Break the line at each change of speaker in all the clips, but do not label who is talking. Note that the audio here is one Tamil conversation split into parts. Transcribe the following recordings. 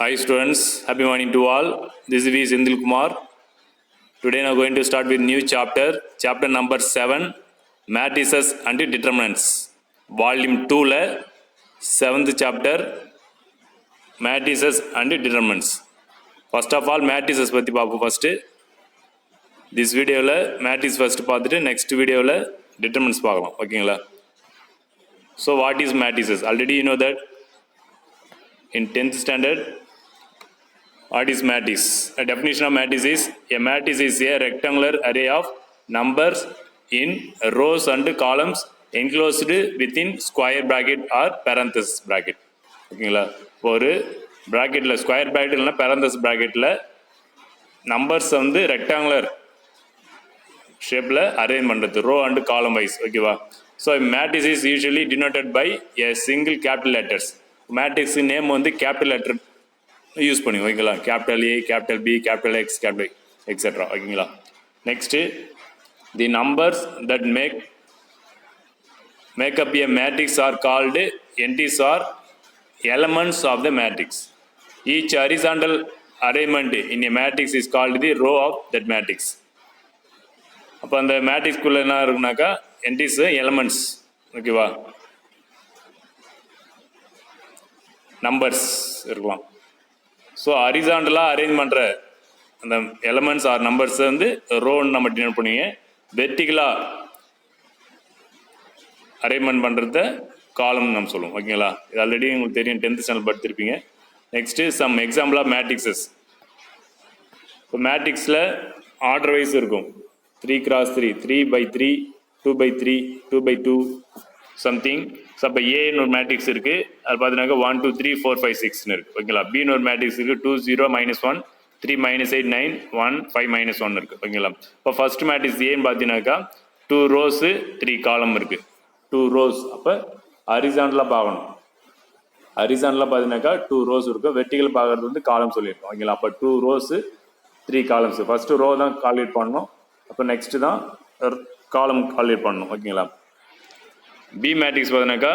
Hi students, happy morning to all. This is V. Sindhil Kumar. Today I am going to start with new chapter number 7, matrices and determinants. Volume 2 la 7th chapter, matrices and determinants. First of all, matrices பத்தி பார்ப்போம் first. This video la matrices first பார்த்துட்டு next video la determinants பார்க்கலாம். ஓகேங்களா? So what is matrices? Already you know that in 10th standard. What is matrix? A definition of matrix is a matrix is a rectangular array of numbers in rows and columns enclosed within square bracket or parenthesis bracket. ஓகேங்களா? ஒரு bracketல ஸ்கொயர் bracket இல்லைனா parenthesis bracketல நம்பர்ஸ் வந்து ரெக்டாங்குலர் ஷேப்ல அரேஞ்ச் பண்றது ரோ அண்ட் காலம் வைஸ். ஓகேவா? So matrix is usually denoted by a single capital letters. Matrix name வந்து கேபிட்டல் லெட்டர் யூஸ் பண்ணி ஓகேங்களா? Capital A, capital B, capital X, capital etcetera. ஓகேங்களா? Next the numbers that make up a matrix are called entries or elements of the matrix. Each horizontal arrangement in a matrix is called the row of that matrix. அப்போ அந்த மேட்ரிக்ஸ்குள்ள என்ன இருக்குனாக்கா என்டிஸ் எலமெண்ட்ஸ். ஓகேவா? நம்பர்ஸ் இருக்கலாம். ஸோ ஹரிசாண்டலாக அரேஞ்ச் பண்ணுற அந்த எலமெண்ட்ஸ் ஆர் நம்பர்ஸை வந்து ரோன்னு நம்ம டினோட் பண்ணுவீங்க. வெர்டிகலாக அரேஞ்ச்மெண்ட் பண்ணுறத காலம்னு நம்ம சொல்லுவோம். ஓகேங்களா? இது ஆல்ரெடி உங்களுக்கு தெரியும், 10th ஸ்டாண்டர்ட் படித்திருப்பீங்க. Next some example of matrices. இப்போ மேட்ரிக்ஸில் ஆர்டர் வைஸ் இருக்கும். 3x3, 3x3, 2x3, 2x2 something. So அப்போ ஏன்னு ஒரு மேட்ரிக்ஸ் இருக்குது, அது பார்த்தீங்கன்னாக்கா 1 2 3 4 5 6ன்னு இருக்குது. ஓகேங்களா? பின்னு ஒரு மேட்ரிக்ஸ் இருக்குது, 2 0 -1 3 -8 9 1 5 -1 இருக்குது. ஓகேங்களா? இப்போ ஃபர்ஸ்ட் மேட்ரிக்ஸ் ஏன்னு பார்த்தீங்கன்னாக்கா 2 rows 3 column இருக்குது. 2 rows. அப்போ ஹரிசாண்டலாக பார்க்கணும். ஹரிசாண்டலாக பார்த்தீங்கன்னாக்கா 2 rows இருக்குது. வெர்டிகல் பார்க்கறது வந்து காலம் சொல்லியிருக்கோம். ஓகேங்களா? அப்போ 2 rows 3 columns. ஃபர்ஸ்ட் ரோ தான் கால்குலேட் பண்ணணும். அப்போ நெக்ஸ்ட் தான் காலம் கால்குலேட் பண்ணணும். ஓகேங்களா? பி மேட்ரிக்ஸ் பார்த்தீங்கன்னாக்கா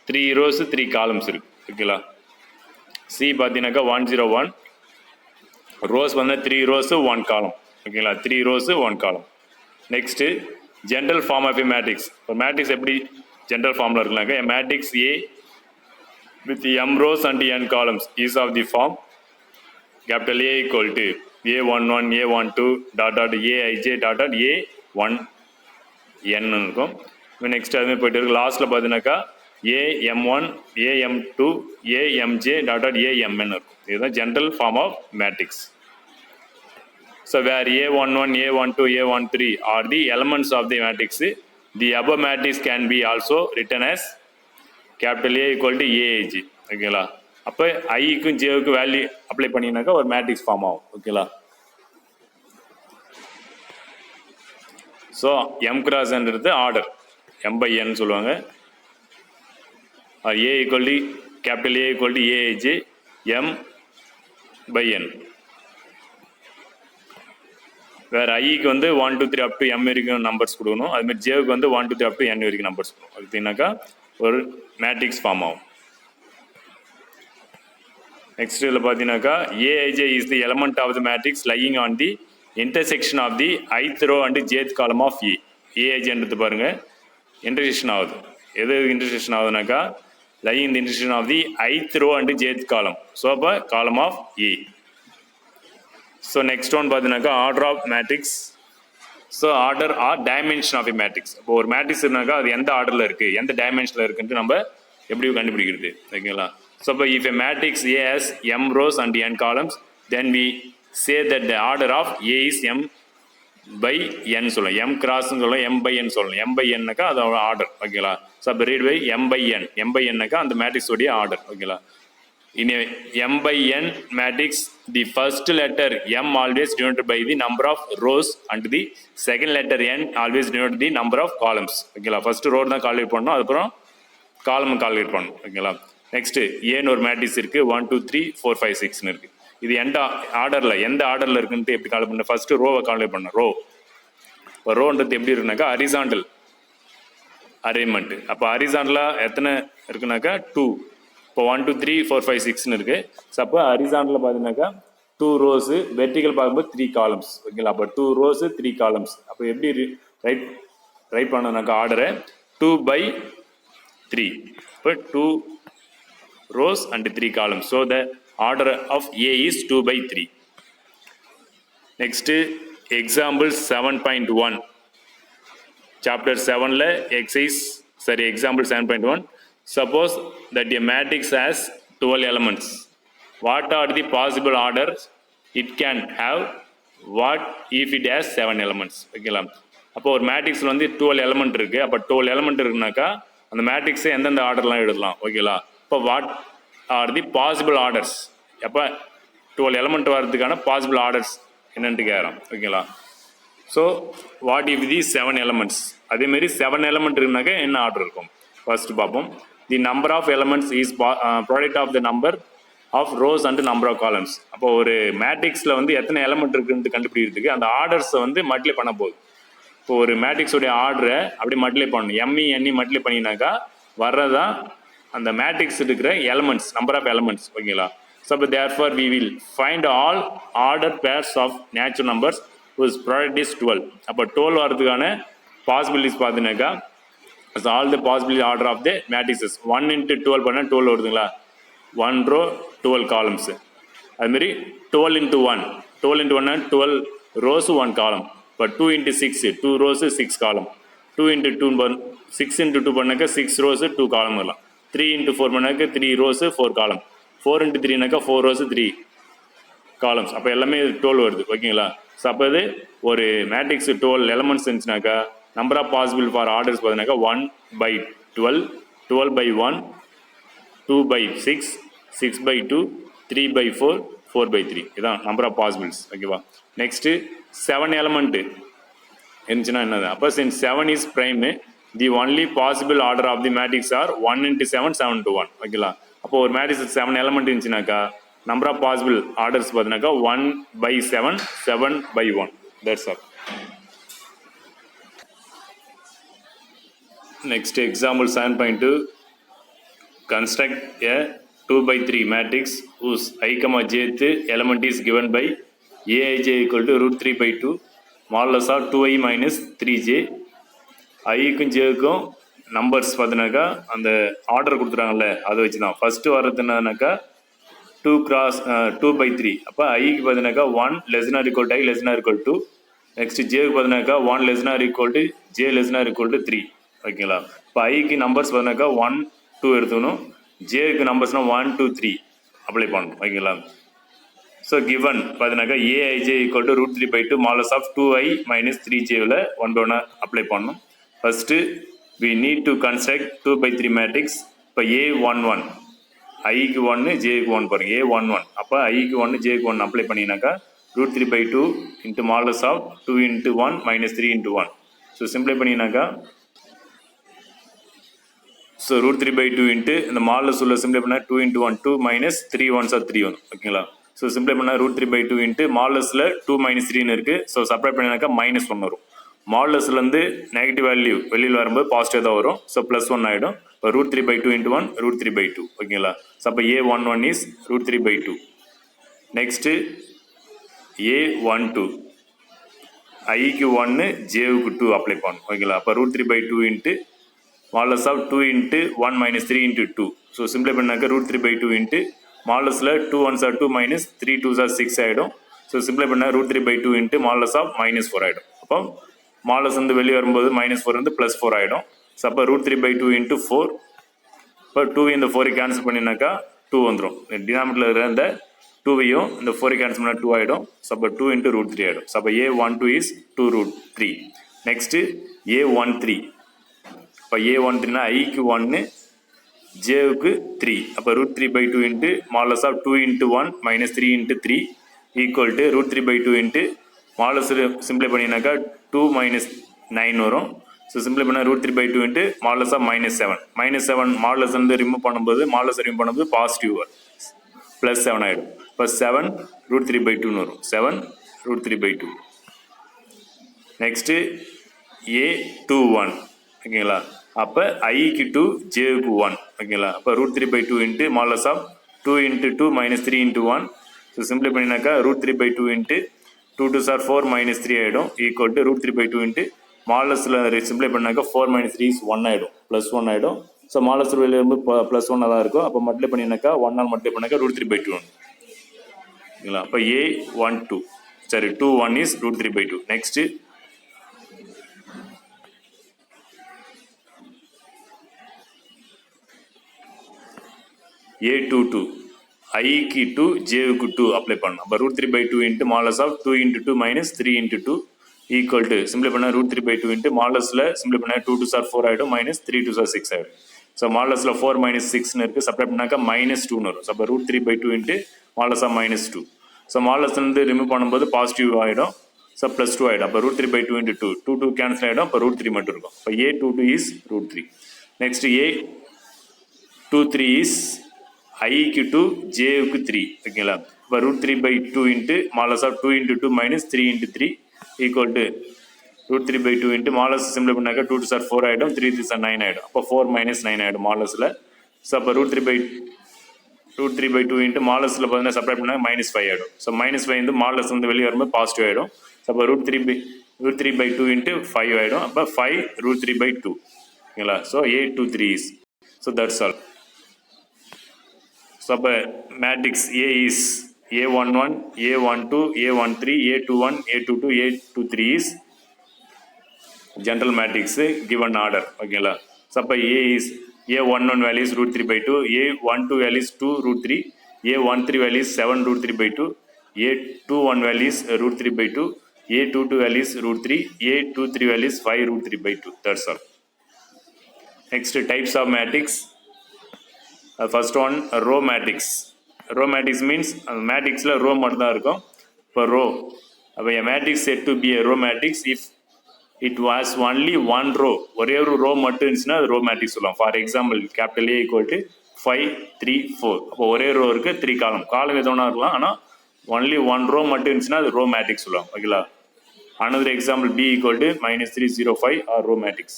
3 rows 3 columns இருக்கு. ஓகேங்களா? சி பார்த்தீங்கன்னாக்கா 1 0 1 ரோஸ் வந்து 3 rows 1 column. ஓகேங்களா? 3 rows 1 column. Next general form of a matrix. ஒரு மேட்ரிக்ஸ் எப்படி ஜென்ரல் ஃபார்மில் இருக்குனாக்கா matrix A with m rows and n columns is of the form capital A equal to a11 a12 dot dot aij dot dot a1 n இருக்கும். நெக்ஸ்ட் அதுமாதிரி போயிட்டு இருக்கு. லாஸ்ட்டில் பார்த்தீங்கன்னாக்கா am1 am2 amj dot dot amn இருக்கும். இதுதான் general form of matrix. So where a11 a12 a13 are the elements of the matrix. The above matrix can be also written as capital A equal to aij. ஓகேங்களா? அப்போ ஐக்கும் ஜேவுக்கு வேல்யூ அப்ளை பண்ணிங்கனாக்கா ஒரு மேட்ரிக்ஸ் ஃபார்ம் ஆகும். ஓகேங்களா? ஸோ m கிராஸ்ன்றது ஆர்டர் m/n சொல்லுவாங்க. A equal to capital A equal to aij m/n. வேறு ஐக்கு வந்து 1 2 3 அப் டு m வரைக்கும் நம்பர்ஸ் கொடுக்கணும். அதுமாதிரி ஜேவுக்கு வந்து 1 2 3 அப் டு n வரைக்கும் நம்பர்ஸ் கொடுக்கணும். பார்த்தீங்கன்னாக்கா ஒரு மேட்ரிக்ஸ் ஃபார்ம் ஆகும். நெக்ஸ்ட் இதில் பார்த்தீங்கன்னாக்கா aij is the element of the matrix lying on the intersection of the ith row and jth column of A. aijன்றது பாருங்க இன்டர்செக்ஷன் ஆகுது. எது இன்டர்செக்ஷன் ஆகுதுனாக்கா lying the intersection of the ith row and jth column. So அப்போ column of A. So next one பார்த்தீங்கன்னாக்கா order of matrix. So order or dimension of a matrix. இப்போ ஒரு மேட்ரிக்ஸ் இருந்தாக்கா அது எந்த ஆர்டரில் இருக்குது, எந்த டைமென்ஷனில் இருக்குன்ட்டு நம்ம எப்படி கண்டுபிடிக்கிறது? ஓகேங்களா? ஸோ இப்போ if A matrix A has m rows and n columns, then we say that the order of A is m/n சொல்லலாம். m கிராஸ்ன்னு சொல்லலாம், m/n சொல்லலாம். m/n-னாக்கா அதோட ஆர்டர். ஓகேங்களா? ஸோ அப்போ ரீட் பை m/n. m/n-னாக்கா அந்த மேட்ரிக்ஸோடைய ஆர்டர். ஓகேங்களா? இன் m/n matrix the first letter m always denoted by the number of rows and the second letter n always denoted the number of columns. ஓகேங்களா? ஃபர்ஸ்ட் ரோ தான் கால்குலேட் பண்ணணும், அதுக்கப்புறம் காலம் கால்குலேட் பண்ணணும். ஓகேங்களா? நெக்ஸ்ட் ஏன்னு ஒரு மேட்ரிக்ஸ் இருக்குது, 1 2 3 4 5 6ன்னு இருக்குது. இது எந்த ஆர்டரில் இருக்குன்ட்டு எப்படி கால்குலேட் பண்ண? ஃபர்ஸ்ட் ரோவை கால்குலேட் பண்ண. ரோ இப்போ ரோன்றது எப்படி இருக்குனாக்கா ஹரிசாண்டல் அரேஞ்ச்மெண்ட். அப்போ ஹரிசாண்டலாக எத்தனை இருக்குனாக்கா 2. இப்போ 1 2 3 4 5 6ன்னு இருக்குது. ஸோ அப்போ ஹரிசாண்டலில் பார்த்தீங்கன்னாக்கா 2 rows, வெர்டிக்கல் பார்க்கும்போது 3 columns. ஓகேங்களா? அப்போ 2 rows 3 columns. அப்போ எப்படி ரைட் பண்ணனாக்கா ஆர்டரை 2 by 3. இப்போ 2 rows and 3 columns. So the order of A is 2 by 3. Next, example 7.1. Chapter 7 la example 7.1. Suppose that a matrix has 12 elements. What are the possible orders it can have? What if it has 7 elements? ஓகேங்களா? அப்போ ஒரு மேட்ரிக்ஸில் வந்து 12 எலமெண்ட் இருக்குது. அப்போ 12 எலமெண்ட் இருக்குனாக்கா அந்த மேட்ரிக்ஸை எந்தெந்த ஆர்டர்லாம் எழுதலாம்? ஓகேங்களா? இப்போ what are the possible orders? எப்போ 12 எலமெண்ட் வரதுக்கான பாசிபிள் ஆர்டர்ஸ் என்னன்ட்டு கேட்குறோம். ஓகேங்களா? So what if the 7 elements? அதேமாரி 7 எலமெண்ட் இருக்குனாக்கா என்ன ஆர்டர் இருக்கும்? ஃபர்ஸ்ட் பார்ப்போம். The number of elements is product of the number of rows and number of columns. அப்போ ஒரு மேட்ரிக்ஸில் வந்து எத்தனை எலமெண்ட் இருக்குன்னு கண்டுபிடிக்கிறதுக்கு அந்த ஆர்டர்ஸை வந்து மல்டிப்ளை பண்ண போகுது. இப்போ ஒரு மேட்ரிக்ஸோடைய ஆர்டரை அப்படி மல்டிப்ளை பண்ணணும். எம்இ மல்டிப்ளை பண்ணினாக்கா வர்றதான் அந்த மேட்ரிக்ஸ் இருக்கிற எலமெண்ட்ஸ், நம்பர் ஆஃப் எலமெண்ட்ஸ். ஓகேங்களா? ஸோ அப்போ therefore we will find all order pairs of natural numbers whose product is 12. அப்போ 12 வரதுக்கான பாசிபிலிட்டிஸ் பார்த்தீங்கன்னாக்கா all the possibility order of the matrices. 1 into 12 பண்ணால் 12 வருதுங்களா? 1 row 12 columns. அதுமாரி 12 into 1 12 rows 1 column. இப்போ 2 into 6 2 rows 6 column. 2 into 2 6 into 2 பண்ணாக்கா 6 rows 2 column வரலாம். 3 into 4 பண்ணாக்கா 3 rows 4 column. 4 into 3நாக்கா 4 rows 3 columns. அப்போ எல்லாமே 12 வருது. ஓகேங்களா? ஸோ அப்போ இது ஒரு மேட்ரிக்ஸ் 12 எலமெண்ட்ஸ் இருந்துச்சுனாக்கா number of possible for orders பார்த்தீங்கன்னாக்கா 1 by 12, 12 by 1, 2 by 6, 6 by 2, 3 by 4, 4 by 3. இதான் நம்பர் ஆஃப் பாசிபிள்ஸ். ஓகேவா? நெக்ஸ்ட்டு 7 எலமெண்ட்டு இருந்துச்சுன்னா என்னது? அப்போ since 7 is prime, the only possible order of the matrix are 1 into 7, 7 to 1. ஓகேங்களா? அப்போ ஒரு மேட்ரிக்ஸ் 7 எலமெண்ட் இருந்துச்சுனாக்கா நம்பர் ஆஃப் பாசிபிள் ஆர்டர்ஸ் பார்த்தீங்கன்னாக்கா 1 by 7, 7 by 1. That's all. Next example 7.2. Construct a 2 by 3 matrix whose I, jth element is given by Aij equal to root 3 by 2 modulus of 2i minus 3j. ஐக்கும் ஜேக்கும் நம்பர்ஸ் பார்த்தீங்கன்னாக்கா அந்த ஆர்டர் கொடுத்துறாங்கல்ல அதை வச்சு தான். ஃபஸ்ட்டு வர்றது என்னன்னாக்கா 2 by 3. அப்போ ஐக்கு பார்த்தீங்கன்னாக்கா 1 less than or equal to I less than or equal to. Next ஜேக்கு பார்த்தீங்கன்னாக்கா 1 less than or equal to J less than or equal to 3. ஓகேங்களா? இப்போ ஐக்கு நம்பர்ஸ் பார்த்தீங்கன்னாக்கா 1 2 எடுத்துக்கணும். ஜேக்கு நம்பர்ஸ்னா 1 2 3 அப்ளை பண்ணணும். ஓகேங்களா? ஸோ கிவன் பார்த்தீங்கன்னாக்கா a i j equal to root 3 by 2 modulus of 2i minus 3jவில் 1 by 1 அப்ளை பண்ணணும். First we need to construct 2 by 3 matrix. இப்போ A11 ஐக்கு 1 ஜேக்கு 1 பாருங்க. A11 அப்போ ஐக்கு 1 ஜேக்கு 1 அப்ளை பண்ணினாக்கா root 3 by 2 into modulus of 2 into 1 minus 3 into 1. So simply பண்ணினாக்கா ஸோ root 3 by 2 இன்ட்டு இந்த மாலஸ் உள்ள சிம்ப்ளை பண்ணால் 2 into 1 2 minus 3 1s are 3 1. ஓகேங்களா? ஸோ சிம்ப்ளை பண்ணால் root 3 by 2 இன்ட்டு மாலஸில் 2 minus 3ன்னு இருக்குது. ஸோ சப்ளை பண்ணினாக்கா -1 வரும். மாலஸ்லேருந்து நெகட்டிவ் வேல்யூ வெளியில் வரும்போது பாசிட்டிவ் தான் வரும். ஸோ +1 ஆகிடும். இப்போ root 3 by 2 into 1 root 3 by 2. ஓகேங்களா? ஸோ அப்போ A11 is root 3 by 2. Next A12 ஐக்கு 1 ஜேவுக்கு 2 அப்ளை பண்ணணும். ஓகேங்களா? அப்போ root 3 by 2 into modulus of 2 into 1 minus 3 into 2. So simply பண்ணாக்கா root 3 by 2 இன்ட்டு மாலஸில் 2 1s are 2 minus 3 2s are 6 ஆகிடும். ஸோ சிம்ப்ளை பண்ணால் root 3 by 2 into modulus of -4 ஆகிடும். அப்போ மாலஸ் வந்து வெளியே வரும்போது -4 வந்து +4 ஆகிடும். ஸோ அப்போ root 3 by 2 into 4. இப்போ 2 இந்த 4 கேன்சல் பண்ணினாக்கா 2 வந்துடும். டினாமினேட்டரில் இருக்கிற இந்த 2வையும் இந்த 4 கேன்சல் பண்ணால் 2 ஆகிடும். ஸோ அப்போ 2 into root 3 ஆகிடும். ஸோ அப்போ A12 is 2 root 3. Next A13. இப்போ A13னா ஐக்கு 1 ஜேவுக்கு 3. அப்போ root 3 by 2 into modulus of 2 into 1 minus 3 into 3 equal to root 3 by 2 into modulus simply பண்ணினாக்கா 2 minus 9 வரும். ஸோ சிம்ப்ளை பண்ணால் root 3 by 2 into modulus of -7. -7 மாலஸ் வந்து ரிமூவ் பண்ணும்போது பாசிட்டிவ் வரும். +7 ஆகிடும். இப்போ 7 root 3 by 2ன்னு வரும். 7 root 3 by 2. Next A21. ஓகேங்களா? அப்போ ஐக்கு 2 ஜேவுக்கு 1. ஓகேங்களா. அப்போ √3/2 இன்ட்டு மாடலஸ் ஆஃப் 2 × 2 - 3 × 1. ஸோ சிம்பிளை பண்ணினாக்கா √3/2 இன்ட்டு 2 2s are 4 - 3 ஆகிடும் ஈக்குவல் டு √3/2 இன்ட்டு மாடலஸில் சிம்பிளை பண்ணாக்கா 4 - 3 is 1 ஆகிடும் +1 ஆகிடும். ஸோ மாடலஸ் வெளியே வந்து +1 தான் இருக்கும். அப்போ மல்டிப்ளை பண்ணினாக்கா 1 ஆல் மல்டிப்ளை பண்ணாக்கா √3/2 ஓகேங்களா. அப்போ A12 சரி 2 1 is √3/2. நெக்ஸ்ட்டு A22 ஐக்கு 2 ஜேவுக்கு 2 அப்ளை பண்ணணும். அப்போ √3/2 into modulus of 2 × 2 - 3 × 2 equal to simplify பண்ணால் √3/2 இன்ட்டு மாடலஸில் சிம்பிளை பண்ணால் 2 2s are 4 ஆகிடும் -3 2s are 6 ஆகிடும். ஸோ மாடலஸில் 4 - 6ன்னு இருக்குது. சப்ளை பண்ணாக்கா -2ன்னு வரும். ஸோ அப்போ √3/2 இன்ட்டு மாடலஸ் ஆஃப் -2. ஸோ மாடலஸ்லேருந்து ரிமூவ் பண்ணும்போது பாசிட்டிவ் ஆகிடும். ஸோ +2 ஆகிடும். அப்போ √3/2 இன்ட்டு 2 2 2 கேன்சல் ஆகிடும். அப்போ √3 மட்டும் இருக்கும். இப்போ A22 is √3. Next A23 is ஐக்கு 2 ஜேவுக்கு 3 ஓகேங்களா. இப்போ √3/2 into modulus of 2 × 2 - 3 × 3 equal to √3/2 into modulus simplify பண்ணாக்கா 2 2s are 4 ஆகிடும் 3 3s are 9 ஆகிடும். அப்போ 4 - 9 ஆகிடும் மாடலஸில். ஸோ அப்போ √3/2 இன்ட்டு மாடலஸில் பார்த்தீங்கன்னா சப்ளை பண்ணால் -5 ஆகிடும். ஸோ -5 வந்து மாடலஸ் வந்து வெளியே வரும்போது பாசிட்டிவ் ஆகிடும். ஸோ அப்போ √3/2 இன்ட்டு 5 ஆகிடும். அப்போ 5 √3/2 ஓகேங்களா. So A23 is so that's all. So அப்போ matrix A is A11 A12 A13 A21 A22 A23 is general matrix given order ஓகேங்களா. ஸோ அப்போ A is A11 value is √3/2 A12 value is 2 √3 A13 value is 7 √3/2 A21 value is √3/2 A22 value is √3 A23 value is 5 √3/2. That's all. Next types of matrix. First one row matrix. Row matrix means matrixல row மட்டும் தான் இருக்கும். இப்போ row அப்போ a matrix said to be a row matrix if it was only one row. ஒரே ஒரு row மட்டும் இருந்துச்சுன்னா அது row matrix சொல்லலாம். For example capital A = 5 3 4. அப்போ ஒரே row இருக்கு 3 காலம் எது ஒன்றா இருக்கலாம். ஆனால் ஒன்லி ஒன் row மட்டும் இருந்துச்சுன்னா அது row matrix சொல்லலாம் ஓகேங்களா. another example B = -3 0 5 or row matrix.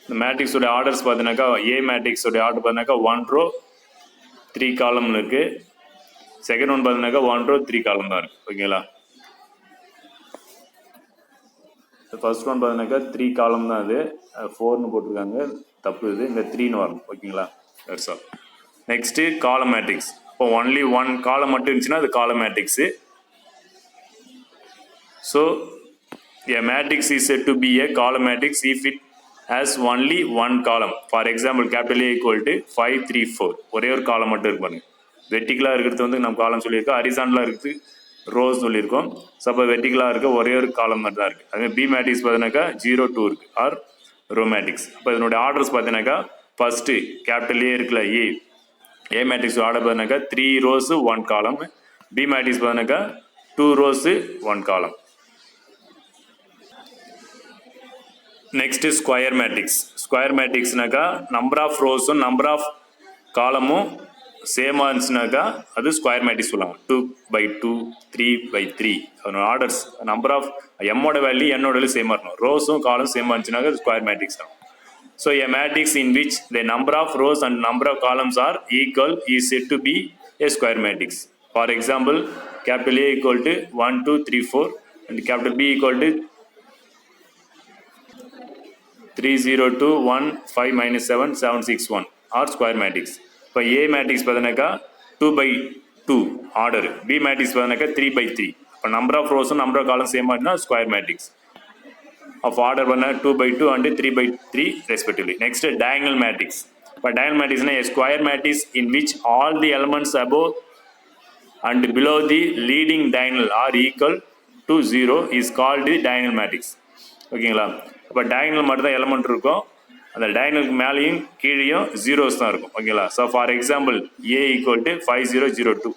இந்த மேட்ரிக்ஸோட ஆர்டர்ஸ் பார்த்தீங்கன்னாக்கா A மேட்ரிக்ஸோட ஆர்டர் பார்த்தீங்கன்னாக்கா 1 row 3 காலம்னு இருக்கு. செகண்ட் ஒன் பார்த்தீங்கன்னாக்கா 1 row 3 காலம் தான் இருக்கு ஓகேங்களா. ஃபர்ஸ்ட் ஒன் பார்த்தீங்கன்னாக்கா 3 காலம் தான். அது 4ன்னு போட்டிருக்காங்க தப்பு. இது இந்த 3ன்னு வரும் ஓகேங்களா. That's all. நெக்ஸ்ட் காலம் மேட்ரிக்ஸ். இப்போ ஒன்லி ஒன் காலம் மட்டும் இருந்துச்சுன்னா அது காலம் matrix. So a matrix is said to be a column matrix if it has only one column. For example capital A = 5 3 4. ஒரே ஒரு காலம் மட்டும் இருக்கு பாருங்க. வெர்டிகலாக இருக்கிறது வந்து நம்ம காலம் சொல்லியிருக்கோம். ஹரிசாண்டலாக இருக்கிறது ரோஸ் சொல்லியிருக்கோம். ஸோ அப்போ வெர்டிகலாக இருக்க ஒரே ஒரு காலம் மட்டும் தான் இருக்குது. அதே B மேட்ரிக்ஸ் பார்த்தீங்கன்னாக்கா 0 2 இருக்குது ஆர் ரோ மேட்ரிக்ஸ். இப்போ இதனுடைய ஆர்டர்ஸ் பார்த்தீங்கன்னாக்கா ஃபர்ஸ்ட்டு கேபிட்டல் A இருக்குல்ல A மேட்ரிக்ஸ் ஆர்டர் பார்த்தீங்கன்னாக்கா 3 rows 1 column. B மேட்ரிக்ஸ் பார்த்தீங்கன்னாக்கா 2 rows 1 column. Next square matrix. Square மேட்ரிக்ஸ்னாக்கா நம்பர் ஆஃப் ரோஸும் நம்பர் ஆஃப் காலமும் சேமாக இருந்துச்சுனாக்கா அது ஸ்கொயர் மேட்ரிக்ஸ் சொல்லுவாங்க. 2/2 3/3 அதனோட ஆர்டர்ஸ் நம்பர் ஆஃப் எம்மோட வேல்யூ என்னோட வேல்யூ சேமாக இருக்கணும். ரோஸும் காலம் சேமாக இருந்துச்சுனாக்கா அது ஸ்கொயர் மேட்ரிக்ஸ் தான். So a matrix in which the number of rows and number of columns are equal is said to be a square matrix. For example capital A = 1 2 3 4 and capital B = 3 0 2 1 5 - 7 7 6 1 are square matrix. இப்போ A மேட்ரிக்ஸ் பார்த்தீங்கன்னாக்கா 2/2 ஆர்டர். B மேட்ரிக்ஸ் பார்த்தீங்கன்னாக்கா 3/3. இப்போ நம்பர் ஆஃப் ரோஸும் நம்பர் ஆஃப் காலம் சேமாக இருந்தால் ஸ்கொயர் மேட்ரிக்ஸ் ஆஃப் ஆர்டர் பண்ண 2/2 and 3/3 respectively. Next diagonal matrix. இப்போ diagonal matrix is a square matrix in which all the elements above and below the leading diagonal are equal to 0 is called the diagonal matrix. ஓகேங்களா. இப்போ டயகனல் மட்டும் தான் எலமெண்ட் இருக்கும். அந்த டயகனலுக்கு மேலேயும் கீழேயும் ஜீரோஸ் தான் இருக்கும் ஓகேங்களா. So for example A = 5 0 0 2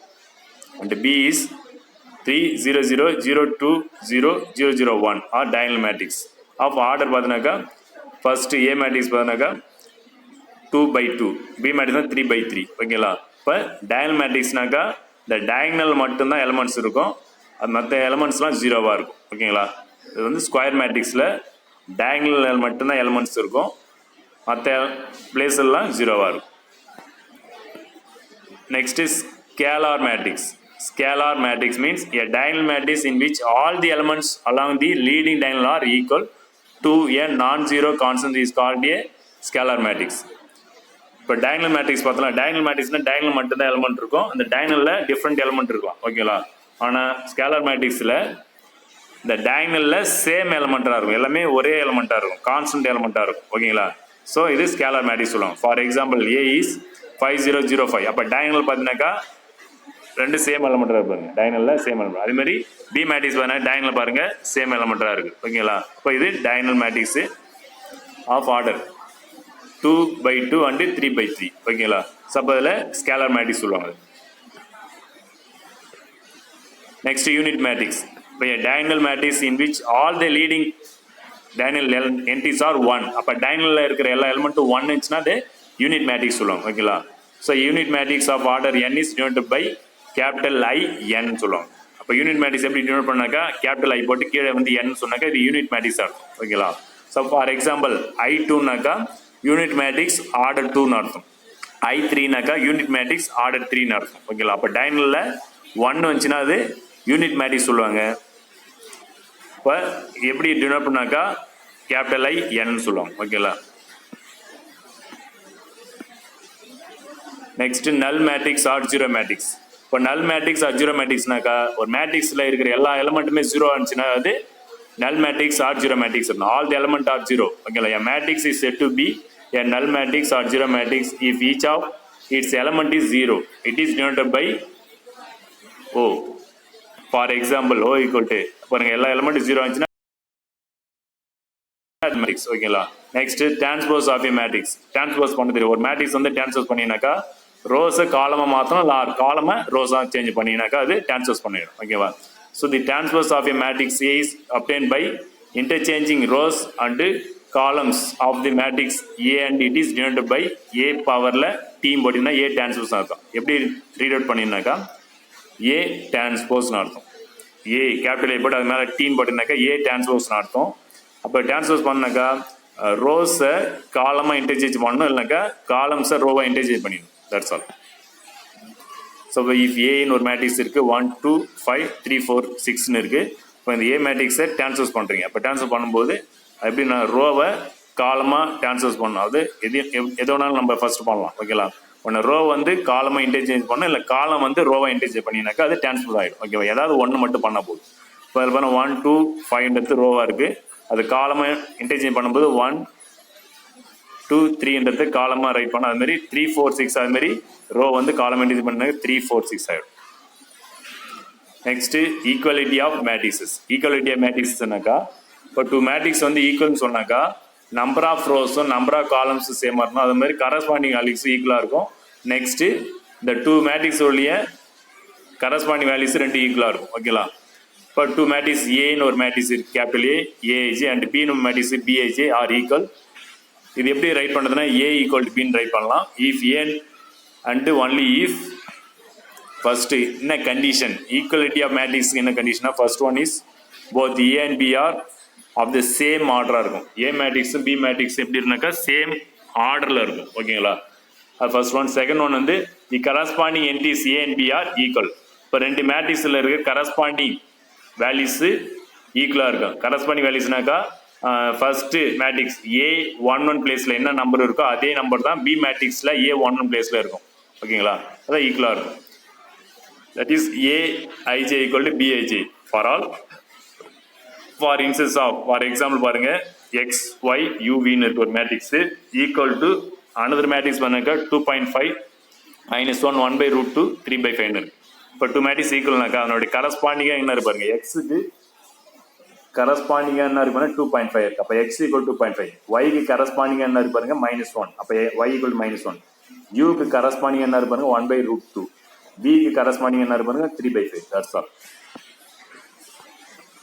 and B is 3 0 0 0 2 0 0 0 1 are diagonal matrix of order பார்த்தீங்கன்னாக்கா ஃபர்ஸ்ட் A மேட்ரிக்ஸ் பார்த்தீங்கன்னாக்கா 2/2 B மேட்ரிக்ஸ் தான் 3/3 ஓகேங்களா. இப்போ டயகனல் மேட்ரிக்ஸ்னாக்கா இந்த டயகனல் மட்டும்தான் எலமெண்ட்ஸ் இருக்கும். அது மற்ற எலமெண்ட்ஸ்லாம் ஜீரோவாக இருக்கும் ஓகேங்களா. இது வந்து ஸ்கொயர் மேட்ரிக்ஸில் டயகனல் மட்டும்தான் எலமெண்ட்ஸ் இருக்கும். மற்ற பிளேஸ் எல்லாம் ஜீரோவாக இருக்கும். Next is scalar matrix. Scalar matrix means a diagonal matrix in which all the elements along the leading diagonal are equal to a non-zero constant is called a scalar matrix. இப்போ டயகனல் மேட்ரிக்ஸ் பார்த்தலாம். டயகனல் மேட்ரிக்ஸ்னா டயகனல் மட்டும்தான் எலமெண்ட் இருக்கும், அந்த டயகனலில் டிஃப்ரெண்ட் எலமெண்ட் இருக்கும். ஓகேங்களா? ஆனால் ஸ்கேலர் மேட்ரிக்ஸில் இந்த டயகனலில் சேம் எலமெண்ட்டாக இருக்கும், எல்லாமே ஒரே எலமெண்ட்டாக இருக்கும், கான்ஸ்டன்ட் எலமெண்ட்டாக இருக்கும். ஓகேங்களா? ஸோ இது ஸ்கேலர் மேட்ரிக்ஸ் சொல்லுவாங்க. For example A is 5005. அப்போ டயகனல் பார்த்தீங்கன்னாக்கா ரெண்டு சேம் எலமெண்ட்டாக இருப்பாங்க, டயகனலில் சேம் எலமெண்ட். அதேமாதிரி பி மேட்ரிக்ஸ் பார்த்தீங்கன்னா டயகனல் பாருங்கள் சேம் எலமெண்ட்டாக இருக்குது. ஓகேங்களா? இப்போ இது diagonal matrix of order 2/2 and 3/3. ஓகேங்களா? அப்போ அதில் ஸ்கேலர் மேட்ரிக்ஸ் சொல்லுவாங்க. Next unit matrix. இப்போ diagonal matrix in which all the leading diagonal entries are 1. அப்போ டயகனலில் இருக்கிற எல்லா எலிமெண்ட்டும் 1 இருந்துச்சுன்னா அது யூனிட் மேட்ரிக்ஸ் சொல்லுவாங்க. ஓகேங்களா? So unit matrix of order n is denoted by capital IN சொல்லுவாங்க. அப்போ யூனிட் மேட்ரிக்ஸ் எப்படி டினோட் பண்ணாக்கா கேபிட்டல் I போட்டு கீழே வந்து n சொன்னாக்கா இது யூனிட் மேட்ரிக்ஸாக இருக்கும். ஓகேங்களா? ஸோ ஃபார் எக்ஸாம்பிள் I2நாக்கா யூனிட் மேட்ரிக்ஸ் ஆர்டர் 2ன்னு அர்த்தம், I3நாக்கா யூனிட் மேட்ரிக்ஸ் ஆர்டர் 3ன்னு அர்த்தம். ஓகேங்களா? அப்போ டயகனலில் 1 வந்துச்சுன்னா அது யூனிட் மேட்ரிக்ஸ் சொல்லுவாங்க. இப்போ எப்படி டினோட் பண்ணாக்கா கேபிட்டல் IN சொல்லுவாங்க. ஓகேங்களா? நெக்ஸ்ட் நல் மேட்ரிக்ஸ் ஆர் ஜீரோ மேட்ரிக்ஸ். இப்போ நல் மேட்ரிக்ஸ் ஆர் ஜீரோ மேட்ரிக்ஸ்னாக்கா ஒரு மேட்ரிக்ஸில் இருக்கிற எல்லா எலமெண்ட்டுமே ஜீரோ இருந்துச்சுன்னா அது null matrix or zero matrix. All the element are zero. ஓகேங்களா? a matrix is said to be a null matrix or zero matrix if each of its element is zero. It is denoted by O. For example, O equal to பாருங்க எல்லா எலமெண்ட் ஜீரோ இருந்துச்சுன்னா மேட்ரிக்ஸ். ஓகேங்களா? Next transpose of a matrix. Transpose பண்ண தெரியும். ஒரு மேட்ரிக்ஸ் வந்து டிரான்ஸ்போஸ் பண்ணினாக்கா ரோஸை காலமாக மாற்றணும், இல்லை காலமை ரோஸாக சேஞ்ச் பண்ணினாக்கா அது டிரான்ஸ்போஸ் பண்ணிடும். ஓகேவா? So the transpose of a matrix A is obtained by interchanging rows and columns of the matrix A and it is denoted by A பவரில் டீம் போட்டிங்கன்னா A transpose அர்த்தம். எப்படி ரீட் அவுட் பண்ணினாக்கா A டிரான்ஸ்போஸ்னு அர்த்தம். A கேபிட்டல் A போட்டு அது மேலே டீம் போட்டினாக்கா A டிரான்ஸ்போஸ்னு அர்த்தம். அப்போ டிரான்ஸ்போஸ் பண்ணாக்கா ரோஸை காலமாக இன்டர்சேஞ்ச் பண்ணணும், இல்லைனாக்கா காலம்ஸை ரோவை இன்டர்சேஞ்ச் பண்ணிடணும். That's all. ஸோ இஃப் ஏன்னு ஒரு மேட்ரிக்ஸ் இருக்குது 1 2 5 3 4 6ன்னு இருக்குது. இப்போ இந்த ஏ மேட்ரிக்ஸை டிரான்ஸ்போஸ் பண்ணுறீங்க. அப்போ டிரான்ஸ்போஸ் பண்ணும்போது எப்படி நான் ரோவை காலமாக டிரான்ஸ்போஸ் பண்ணணும். அது எது வேணாலும் நம்ம ஃபர்ஸ்ட் பண்ணலாம். ஓகேங்களா? ஒன்று ரோ வந்து காலமாக இன்டர்சேஞ்ச் பண்ணணும், இல்லை காலம் வந்து ரோவை இன்டர்சேஞ்ச் பண்ணினாக்கா அது டிரான்ஸ்போஸ் ஆகிடும். ஓகேவா? ஏதாவது ஒன்று மட்டும் பண்ணால் போதும். இப்போ அதில் பண்ண 1 2 5ன்றது ரோவாக இருக்குது, அது காலமாக இன்டர்சேஞ்ச் பண்ணும்போது 1 2 3ன்றது காலமாக ரைட் பண்ண, அதுமாரி 3 4 6 அதுமாரி ரோ வந்து காலம் இன்டர்சேஞ்ச் பண்ணாங்க 3 4 6 ஆகிடும். Next equality of matrices. Equality of மேட்ரிக்ஸ்னாக்கா இப்போ 2 மேட்ரிக்ஸ் வந்து ஈக்குவல்னு சொன்னாக்கா நம்பர் ஆஃப் ரோஸும் நம்பர் ஆஃப் காலம்ஸும் சேமாக இருக்கணும், அது மாதிரி கரஸ்பாண்டிங் வேல்யூஸும் ஈக்குவலாக இருக்கும். நெக்ஸ்ட்டு இந்த 2 மேட்ரிக்ஸ் உடைய கரஸ்பாண்டிங் வேல்யூஸ் ரெண்டு ஈக்குவலாக இருக்கும். ஓகேங்களா? இப்போ 2 மேட்ரிக்ஸ் ஏன்னு ஒரு மேட்ரிக்ஸ் இருக்குது கேபிட்டல் ஏஏஜி அண்ட் பின்னு மேட்ரிக்ஸ் பிஏஜி ஆர் ஈக்குவல். இது எப்படி ரைட் பண்ணுறதுன்னா ஏ ஈக்குவல் டு பின்னு ரைட் பண்ணலாம். If A and only if first என்ன கண்டிஷன் ஈக்குவலிட்டி ஆஃப் மேட்ரிக்ஸ்க்கு என்ன கண்டிஷனா first one is both A and B are of the same ஆர்டராக இருக்கும். ஏ மேட்ரிக்ஸும் பி மேட்ரிக்ஸ் எப்படி இருந்தாக்கா சேம் ஆர்டரில் இருக்கும். ஓகேங்களா? அது ஃபர்ஸ்ட் ஒன். செகண்ட் ஒன் வந்து the corresponding entries A and B are equal. இப்போ ரெண்டு மேட்ரிக்ஸில் இருக்க கரஸ்பாண்டிங் வேல்யூஸு ஈக்குவலாக இருக்கும். கரஸ்பாண்டிங் வேல்யூஸ்னாக்கா ஃபர்ஸ்ட்டு மேட்ரிக்ஸ் A11 பிளேஸில் என்ன நம்பர் இருக்கோ அதே நம்பர் தான் பி மேட்ரிக்ஸில் A11 பிளேஸில் இருக்கும். ஓகேங்களா? அதான் ஈக்குவலாக இருக்கும். That is AIJ equal to BIJ for all. For instance of for example பாருங்கள் XYUVன்னு இருக்க ஒரு matrix equal to another matrix பண்ணாக்கா 2.5 -1 1/√2 3/5 இருக்கு. இப்போ 2 மேட்ரிக்ஸ் ஈக்குவல்னாக்கா அதனுடைய கரஸ்பாண்டிங்காக என்ன இருப்பாருங்க எக்ஸுக்கு கரஸ்பாண்டிங்காக என்ன இருக்குன்னா 2.5 இருக்கு. அப்போ x ஈக்குவல் 2.5. ஒய்க்கு கரஸ்பாண்டிங்காக என்ன இருப்பாருங்க -1. அப்போ y ஈக்குவல் -1. யூக்கு கரஸ்பாண்டிங்காக என்ன இருப்பாருங்க 1/√2. பிக்கு கரஸ்பாண்டிங் என்ன இருப்பாருங்க 3/5. That's all.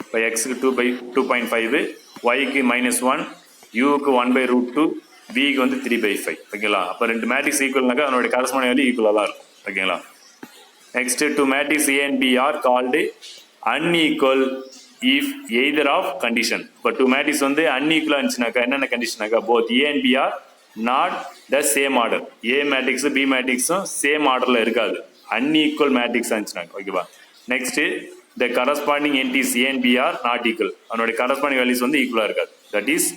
இப்போ எக்ஸுக்கு 2.5, ஒய்க்கு -1, யூக்கு 1/√2, பிக்கு வந்து 3/5. ஓகேங்களா? அப்போ ரெண்டு மேட்ரிக்ஸ் ஈக்குவல்னாக்கா அதனுடைய கரஸ்பாண்டிங் வேல்யூ ஈக்குவலாக தான் இருக்கும். ஓகேங்களா? Next 2 matrix A and B are called unequal if either of கண்டிஷன். இப்போ 2 மேட்ரிக்ஸ் வந்து அன்ஈக்குவலாக இருந்துச்சுனாக்கா என்னென்ன கண்டிஷனாக்கா both A and B are not the same order. A மேட்ரிக்ஸும் பி மேட்ரிக்ஸும் சேம் ஆர்டரில் இருக்காது, அன்ஈக்குவல் மேட்ரிக்ஸ் இருந்துச்சுன்னா. ஓகேவா. Next the corresponding entries A and B are not equal. அதனுடைய கரஸ்பாண்டிங் வேல்யூஸ் வந்து ஈக்குவலாக இருக்காது. That is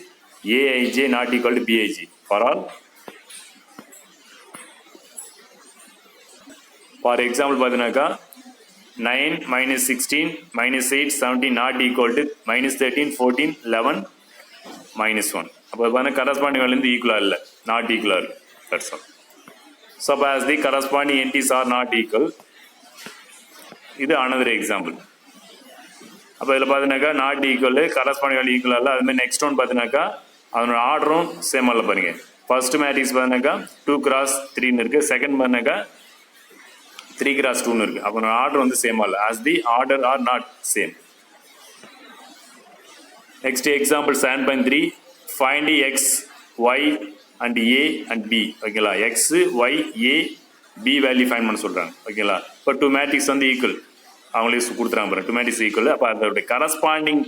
a i j not equal to b i j for all. For example பார்த்தீங்கன்னாக்கா 9 minus 16 minus 8 17 not equal to minus 13 14 11 minus 1. அப்போ பார்த்தீங்கன்னா கரஸ்பாண்டிங் வேல்யூ வந்து ஈக்குவலாக இல்லை, நாட் ஈக்குவலாக இருக்குது. That's all. ஸோ அப்போ as the corresponding entries are not equal, இது அனதர் எக்ஸாம்பிள். அப்போ இதில் பார்த்தீங்கன்னாக்கா நாட் ஈக்குவல், கரஸ்பாண்டிங் வேல்யூ ஈக்குவலாக இல்லை. அதுமாதிரி நெக்ஸ்ட் ஒன் பார்த்தீங்கன்னாக்கா அதனோட ஆர்டரும் சேம் அல்ல. பாருங்க, ஃபர்ஸ்ட் மேட்ரிக்ஸ் பார்த்தீங்கன்னாக்கா 2x3 இருக்குது, செகண்ட் பார்த்தீங்கன்னாக்கா 3x2 இருக்குது. அப்போ ஆர்டர் வந்து சேம் அல்ல, as the order are not same. Next example 7.3 find x y and a and b. ஓகேங்களா. x y a b value find பண்ண சொல்கிறாங்க. ஓகேங்களா. இப்போ டூ மேட்ரிக்ஸ் வந்து ஈக்குவல், அவங்களே கொடுத்துறாங்க பாருங்க, டூ மேட்ரிக்ஸ் ஈக்குவல். அப்போ அதோடைய கரஸ்பாண்டிங்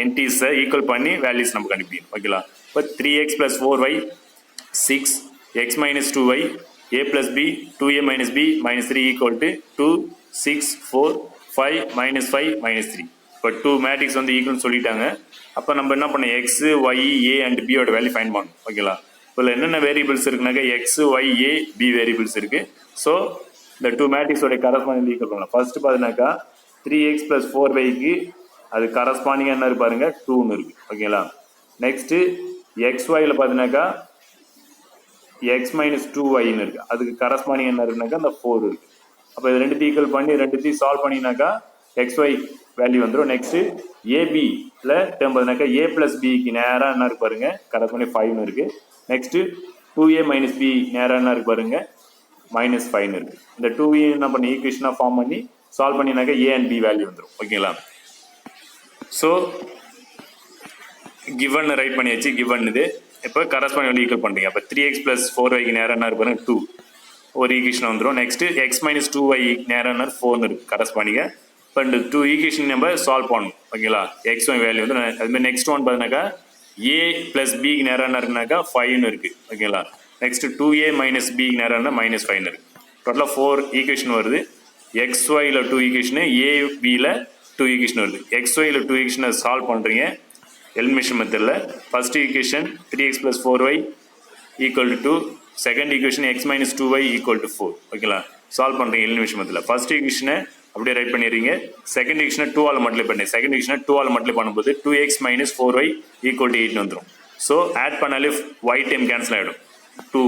என்டிஸை ஈக்குவல் பண்ணி வேல்யூஸ் நம்ம கண்டுபிடிக்கணும். ஓகேங்களா. இப்போ 3x + 4y 6 x - 2y a + b 2a - b - 3 = 2 6 4 5 - 5 - 3. இப்போ டூ மேட்ரிக்ஸ் வந்து ஈக்குவல்னு சொல்லிட்டாங்க. அப்போ நம்ம என்ன பண்ணோம், எக்ஸ் ஒய் ஏ அண்ட் பியோட வேல்யூ ஃபைண்ட் பண்ணணும். ஓகேங்களா. இப்போ என்னென்ன variables இருக்குனாக்கா X Y A B variables இருக்குது. ஸோ இந்த டூ மேட்ரிக்ஸோட கரஸ்பாண்டிங் ஈக்குவல் பண்ணலாம். ஃபர்ஸ்ட் பார்த்தீங்கன்னாக்கா 3x + 4y அது கரஸ்பாண்டிங்காக என்ன இருக்கு பாருங்க, 2ன்னு இருக்குது. ஓகேங்களா. நெக்ஸ்ட்டு XYயில் பார்த்தீங்கன்னாக்கா x - 2yன்னு இருக்குது, அதுக்கு கரஸ்பாண்டிங் என்ன இருக்குனாக்கா அந்த 4 இருக்குது. அப்போ இது ரெண்டுத்தையும் ஈக்குவல் பண்ணி ரெண்டுத்தையும் சால்வ் பண்ணினாக்கா XY வேல்யூ வந்துடும். நெக்ஸ்ட்டு ஏபியில் டேர்ம் பார்த்தீங்கன்னாக்கா a + bக்கு நேராக என்ன இருக்கு பாருங்க, கரஸ்பாண்டிங் 5ன்னு இருக்குது. நெக்ஸ்ட்டு 2a - b நேராக என்ன இருக்கு பாருங்க, -5ன்னு இருக்குது. இந்த 2 என்ன பண்ணி ஈக்குவேஷனாக ஃபார்ம் பண்ணி சால்வ் பண்ணினாக்கா a அண்ட் b வேல்யூ வந்துடும். ஓகேங்களா. ஸோ கிவன் ரைட் பண்ணியாச்சு, கிவன் இது. இப்போ கரஸ்பாண்டிங் வேல்யூ ஈக்குவல் பண்ணுறீங்க. அப்போ 3x + 4y நேரம் என்ன இருக்கு பாருங்க 2, ஒரு ஈக்குவேஷன் வந்துடும். நெக்ஸ்ட் x - 2y நேரம் என்ன 4ன்னு இருக்கு கரஸ்பாண்டிங்க. இப்போ இந்த டூ ஈக்குவேஷன் நம்ம சால்வ் பண்ணணும். ஓகேங்களா. xy வேல்யூ வந்து அதுமாதிரி நெக்ஸ்ட் ஒன் பார்த்தீங்கன்னாக்கா a + b நேரம் என்ன இருக்குனாக்கா 5ன்னு இருக்குது. ஓகேங்களா. நெக்ஸ்ட் 2a - b நேரம் என்ன -5ன்னு இருக்குது. டோட்டலாக 4 ஈக்குவேஷன் வருது. xyயில் 2 ஈக்குவேஷனு, abயில் 2 ஈக்குவேஷன் வருது. xyயில் 2 ஈக்குவேஷனை சால்வ் பண்ணுறீங்க எலிமினேஷன் மெத்தடில். First equation 3x + 4y = 2, second equation x - 2y = 4. ஓகேங்களா. சால்வ் பண்ணுறீங்க எலிமினேஷன் மெத்தடில். ஃபர்ஸ்ட் ஈக்குவேஷனை அப்படியே ரைட் பண்ணிடுறீங்க. செகண்ட் ஈக்குவேஷனை 2 ஆல் மல்டிப்ளை பண்ணி, செகண்ட் ஈக்குவேஷனை 2 ஆல் மல்டிப்ளை பண்ணும்போது 2x - 4y = 8 வந்துடும். ஸோ ஆட் பண்ணாலே y டைம் கேன்சல் ஆகிடும். 2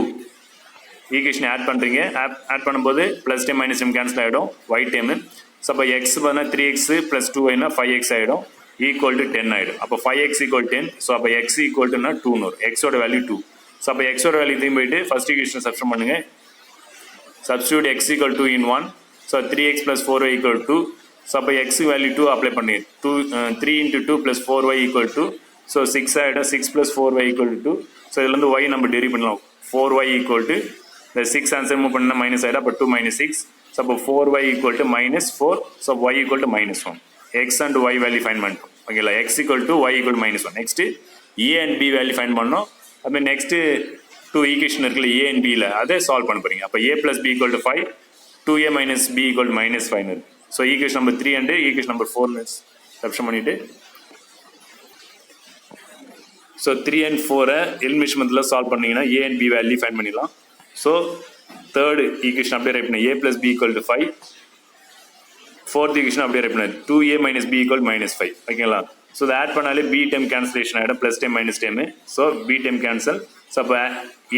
ஈக்குவேஷன் ஆட் பண்ணுறீங்க, ஆட் பண்ணும்போது plus time minus time cancel ஆகிடும் y டைமு. ஸோ அப்போ எக்ஸ் பார்த்தா 3x + 2y 5x ஆகிடும், = 10 ஆகிடும். அப்போ 5x = 10. ஸோ அப்போ x = 2ன்னு வரும். எக்ஸோட வேல்யூ 2. ஸோ அப்போ எக்ஸோட வேல்யூ திரும்பி போயிட்டு ஃபர்ஸ்ட் ஈக்குவேஷன் சப்ஸ்டிட்யூட் பண்ணுங்க. Substitute x = 2 in 1. So 3x + 4y = 2. So அப்போ x வேல்யூ 2 அப்ளை பண்ணி 3 × 2 + 4y = 2. ஸோ 6 ஆகிடும். 6 + 4y = 2. ஸோ இதுலேருந்து y நம்ம டெரிவ் பண்ணலாம். 4y = இந்த 6 ஆன்சர் மூவ் பண்ணால் மைனஸ் ஆகிடும். அப்போ 2 - 6. ஸோ அப்போ 4y = -4. So y = -1. x and y value find பண்ணிட்டோம். ஓகேங்களா. x = y = -1. Next a and b value find பண்ணோம். அதுமாதிரி நெக்ஸ்ட்டு 2 ஈக்குவேஷன் இருக்குல்ல a அண்ட் bயில் அதை சால்வ் பண்ண போகிறீங்க. அப்போ a + b = 5, 2a - b = -5 இருக்குது. So equation number 3 and equation number 4 substitute பண்ணிவிட்டு ஸோ 3 and 4 எலிமினேஷன் மெத்தடில் சால்வ் பண்ணிங்கன்னா a and b value find பண்ணிடலாம். ஸோ தேர்டு ஈக்குவேஷன் அப்படியே ரைட் பண்ணி a + b = 5. ஃபோர்த் ஈக்குவேஷன் அப்படியே ரைட் பண்ணி 2a - b = -5. ஓகேங்களா. ஸோ இதை ஆட் பண்ணாலே b டைம் கேன்சலேஷன் ஆகிடும், plus time minus time. So b time cancel. So அப்போ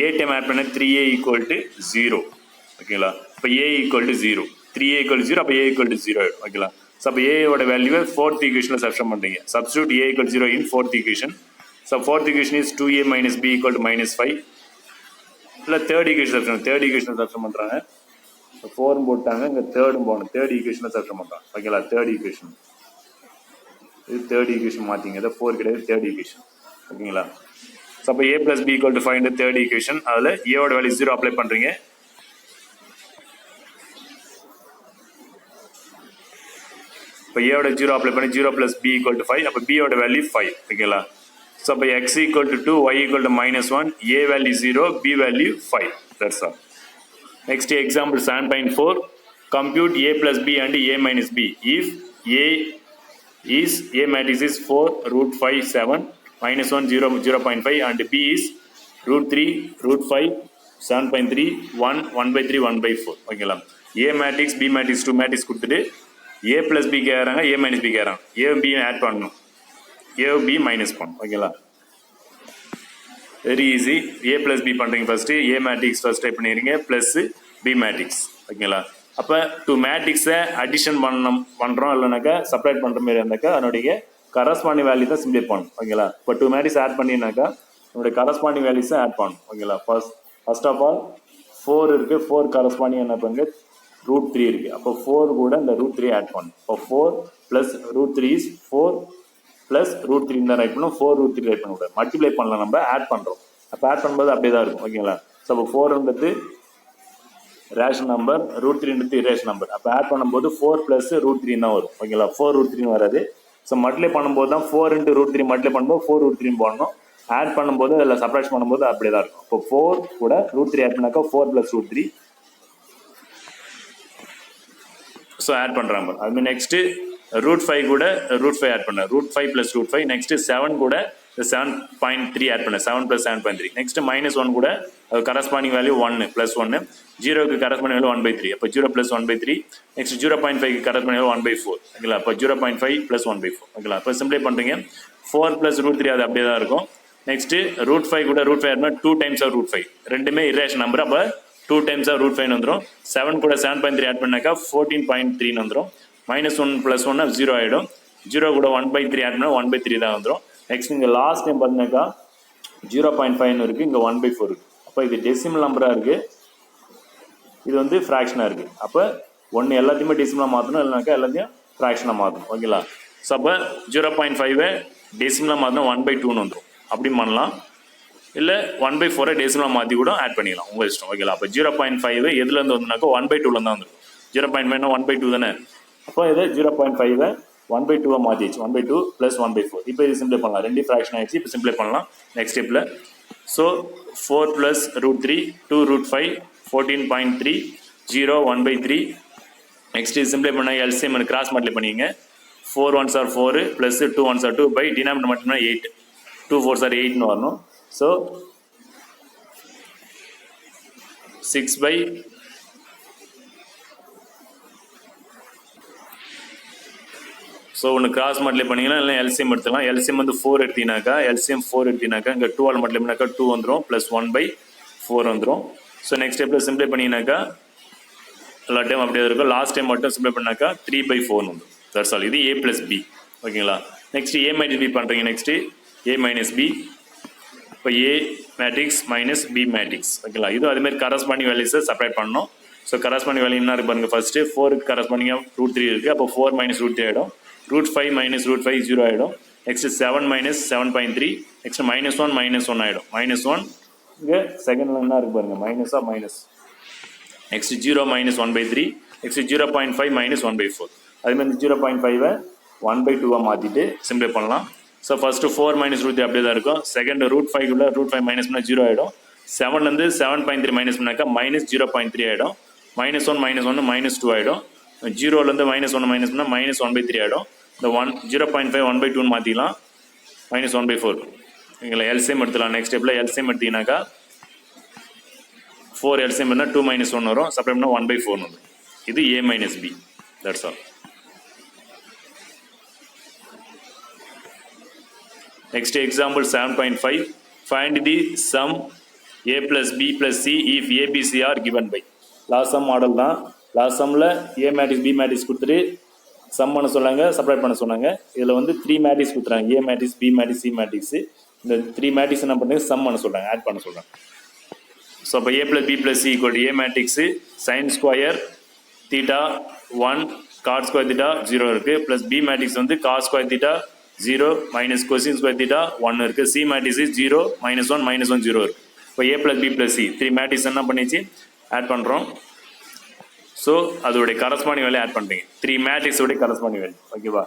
a டைம் ஆட் பண்ண 3a = 0. ஓகேங்களா. இப்போ a = 0, 3a = 0. அப்போ a = 0 ஆகிடும். ஓகேங்களா. ஸோ அப்போ a வேல்யூவை ஃபோர்த் ஈக்குவேஷனில் சப்ஸ்டிட்யூட் பண்ணுறீங்க. Substitute a = 0 in fourth equation. So fourth equation is 2a - b = -5. இல்லை third equation substitute, third equation substitute பண்ணுறாங்க. 4 போட்டாங்க, இங்கே தேர்டும் போகணும். தேர்ட் ஈக்குவேஷனில் சப்ஸ்டிட்யூட் பண்ணுறாங்க. ஓகேங்களா. தேர்ட் ஈக்குவேஷன் இது தேர்ட் ஈக்குவேஷன் மாற்றிங்க, இதை 4 கிடையாது, தேர்ட் ஈக்குவேஷன். ஓகேங்களா. ஸோ அப்போ a + b = 5 தேர்ட் ஈக்குவேஷன். அதில் a வேல்யூ 0 அப்ளை பண்ணுறீங்க. இப்போ a 0 அப்ளை பண்ணி 0 + b = 5. அப்போ b வேல்யூ 5. ஓகேங்களா. So by x equal to 2, y equal to -1, a value 0, b value 5. That's all. Next example 7.4. Compute a plus b and a minus b. If a matrix is 4 root 5 7 -1 0 0.5 and b is root 3 root 5 7.3 1 1 by 3 1 by 4. ஓகேங்களா? a matrix b matrix 2 matrix கொடுத்துட்டு a plus b கேக்குறாங்க a minus b கேக்குறாங்க. a b ஆட் பண்ணனும். a b minus பண்ணனும். ஓகேங்களா? Very easy. a plus b பண்றீங்க first. a matrix first type பண்ணிருங்க பிளஸ் b matrix. ஓகேங்களா? அப்போ டூ மேட்ரிக்ஸை அடிஷன் பண்ணுறோம் இல்லைனாக்கா செப்பரேட் பண்ணுற மாதிரி இருந்தாக்கா அதனுடைய கரஸ்பாண்டிங் வேல்யூ தான் சிம்ப்ளை பண்ணணும். ஓகேங்களா? இப்போ டூ மேட்ரிக்ஸ் ஆட் பண்ணினாக்கா அதனுடைய கரஸ்பாண்டிங் வேல்யூஸை ஆட் பண்ணணும். ஓகேங்களா? ஃபர்ஸ்ட் ஆஃப் ஆல் 4 இருக்குது. 4 கரஸ்பாண்டிங் என்ன பண்ணுங்க ரூட் 3 இருக்குது. அப்போ 4 கூட இந்த ரூட் 3 ஆட் பண்ணணும். இப்போ 4 plus root 3 is 4 plus root 3 தான் ரைட் பண்ணணும். 4 ரூட் 3 ரைட் பண்ணக்கூடாது. மல்டிப்ளை பண்ணலாம், நம்ம ஆட் பண்ணுறோம். அப்போ ஆட் பண்ணும்போது அப்படியே தான் இருக்கும். ஓகேங்களா? ஸோ அப்போ 4ன்றது ரேஷன் நம்பர், ரூட் 3 இரேஷன் நம்பர். அப்போ ஆட் பண்ணும்போது 4 ப்ளஸ் ரூட் 3 தான் வரும். ஓகேங்களா? 4 ரூட் 3 வராது. ஸோ மல்டிப்ளை பண்ணும்போது தான் 4 இன்ட்டு ரூட் 3 மல்டிப்ளை பண்ணும்போது 4 ரூட் 3 போடணும். ஆட் பண்ணும்போது அதில் சப்ராக்ட் பண்ணும்போது அப்படியே தான் இருக்கும். இப்போ 4 கூட ரூட் 3 ஆட் பண்ணாக்கா 4 ப்ளஸ் ரூட் 3. ஸோ ஆட் பண்ணுறாங்க. அதுமாதிரி நெக்ஸ்ட்டு ரூட் 5 கூட ரூட் 5 ஆட் பண்ண ரூட் 5 ப்ளஸ் ரூட் 5. நெக்ஸ்ட்டு 7 கூட 7.3 ஆட் பண்ண 7 ப்ளஸ் 7.3. நெக்ஸ்ட் -1 கூட கரஸ்பாண்டிங் வேல்யூ 1 ப்ளஸ் 1. 0க்கு கரஸ்பாண்டிங் வேல்யூ 1/3. அப்போ 0 ப்ளஸ் 1/3. நெக்ஸ்ட் 0.5க்கு கரஸ்பாண்டிங் வேல்யூ 1/4. ஓகேங்களா? அப்போ 0.5 ப்ளஸ் 1/4. ஓகேங்களா? அப்போ சிம்ப்ளை பண்ணுறீங்க 4 ப்ளஸ் ரூட் 3 அது அப்படியே தான் இருக்கும். நெக்ஸ்ட் ரூட் 5 கூட root 5 add 2 times of root 5. ரெண்டுமே இரேஷன் நம்பர். அப்போ 2 டைம்ஸ் ஆஃப் ரூட் 5 வந்துடும். 7 கூட 7.3 ஆட் பண்ணாக்கா 14.3 வந்துடும். -1 ப்ளஸ் 1 0 ஆகிடும். 0 கூட 1/3 ஆட் பண்ணால் 1/3 தான் வந்துடும். நெக்ஸ்ட் இங்கே லாஸ்ட் டைம் பார்த்தீங்கன்னாக்கா 0.5 இருக்குது. இங்கே 1/4 இருக்குது. அப்போ இது டெசிமல் நம்பராக இருக்குது. இது வந்து ஃப்ராக்ஷனாக இருக்குது. அப்போ ஒன்று எல்லாத்தையுமே டெசிமலாக மாற்றணும், இல்லைனாக்கா எல்லாத்தையும் ஃப்ராக்ஷனாக மாற்றணும். ஓகேங்களா? ஸோ அப்போ 0.5 டெசிமலாக மாற்றினா 1/2ன்னு வந்துடும். அப்படி பண்ணலாம். இல்லை 1/4 டெசிமலாக மாற்றி கூட ஆட் பண்ணிக்கலாம், உங்கள் இஷ்டம். ஓகேங்களா? அப்போ 0.5 எதுலேருந்து வந்துனாக்கா 1/2 தான் வந்துடும். 0.5 1/2 தானே. அப்போ இது 0.5 1/2 மாற்றிடுச்சு. 1/2 ப்ளஸ் 1/4. இப்போ இது சிம்ப்ளை பண்ணலாம். 2 ஃப்ராக்ஷன் ஆயிடுச்சு. இப்போ சிம்ப்ளை பண்ணலாம் நெக்ஸ்ட் ஸ்டெப்பில். So 4 plus root 3 2 root 5 14.3 0 1/3. நெக்ஸ்ட் சிம்ப்ளை பண்ணால் எல்சிஎம் கிராஸ் மல்டிப்ளை பண்ணிங்க. 4 1s are 4 plus 2 1s are 2 by denominator மட்டும்னா 8 2 4s are 8ன்னு வரணும். ஸோ 6 by ஸோ ஒன்று கிராஸ் மல்டிப்ளை பண்ணிங்கன்னா இல்லை எல்சிஎம் எடுத்துக்கலாம். எல்சிஎம் வந்து 4 எடுத்தீங்கன்னாக்கா எல்சிஎம் 4 எடுத்தீங்கன்னாக்கா இங்கே 2 மல்டிப்ளை பண்ணாக்கா 2 வந்துடும் ப்ளஸ் 1/4 வந்துடும். ஸோ நெக்ஸ்ட் ஸ்டெப்பில் சிம்ப்ளை பண்ணிங்கனாக்கா எல்லா டைம் அப்படியே இருக்கும். லாஸ்ட் டைம் மட்டும் சிம்ப்ளை பண்ணாக்கா 3/4 வந்துடும். That's all. இது a ப்ளஸ் பி. ஓகேங்களா? நெக்ஸ்ட் a மைனஸ் பி பண்ணுறீங்க. Next a minus B. இப்போ a matrix minus B matrix. ஓகேங்களா? இதுவும் அதுமாதிரி கரஸ்பாண்டிங் வேல்யூஸை செப்பரேட் பண்ணணும். ஸோ கரஸ்பாண்டிங் வேல்யூ என்ன இருக்கு பாருங்க. ஃபர்ஸ்ட்டு 4க்கு கரஸ்பாண்டிங்காக ரூட் 3 இருக்குது. அப்போ 4 மைனஸ் ரூட் 3 ஆகிடும். ரூட் 5 மைனஸ் ரூட் 5 0 ஆகிடும். Next 7 minus 7.3. நெக்ஸ்ட் -1 -1 ஆகிடும். -1 இங்கே செகண்டில் என்ன இருக்குது பாருங்க. மைனஸாக minus. Next 0 minus 1/3. Next 0.5 minus 1/4. அதுமாதிரி 0.5 1/2 மாற்றிட்டு சிம்ப்ளை பண்ணலாம். ஸோ ஃபர்ஸ்ட்டு 4 மைனஸ் ரூட் 3 அப்படியே தான் இருக்கும். செகண்ட் ரூட் 5 ரூட் 5 மைனஸ் பண்ணால் 0 ஆகிடும். 7லேருந்து 7.3 மைனஸ் பண்ணாக்கா -0.3 ஆகிடும். -1 -1 -2 ஆகிடும். 0லேருந்து -1 மைனஸ் பண்ணால் -1/3 ஆகிடும். இந்த 0.5 1/2 மாற்றிக்கலாம். -1/4. நீங்களா எல்சிஎம் எடுத்துக்கலாம். நெக்ஸ்ட் ஸ்டெப்பில் எல்சிஎம் எடுத்தீங்கன்னாக்கா 4 எல்சிஎம் பண்ணால் 2 - 1 வரும். செப்பரேட் பண்ணால் 1/4 வரும். இது a minus B. That's all. Next example 7.5. Find the sum a plus b plus c if a b c are given by. Last sum model தான். லாஸ்ட் சம்மில் a மேட்ரிக்ஸ் b மேட்ரிக்ஸ் கொடுத்துட்டு சம் பண்ண சொன்னாங்க, செப்பரேட் பண்ண சொன்னாங்க. இதில் வந்து 3 மேட்ரிக்ஸ் கொடுத்துறாங்க. a matrix b matrix c matrix. இந்த 3 மேட்ரிக்ஸ் என்ன பண்ணுறது சம் பண்ண சொல்கிறாங்க, ஆட் பண்ண சொல்கிறாங்க. ஸோ அப்போ a plus b plus c equal to a matrix sin square theta 1 cot square theta 0 இருக்குது. ப்ளஸ் b மேட்ரிக்ஸ் வந்து cos square theta 0 minus cuisine square theta 1 இருக்குது. c மேட்ரிக்ஸ் 0 -1 -1 0 இருக்குது. இப்போ a plus b plus c 3 matrix என்ன பண்ணிச்சு ஆட் பண்ணுறோம். ஸோ அதோடைய கரஸ்பாண்டிங் வேல்யூ ஆட் பண்ணுறீங்க. 3 மேட்ரிக்ஸோடைய கரஸ்பாண்டிங் வேல்யூ. ஓகேவா?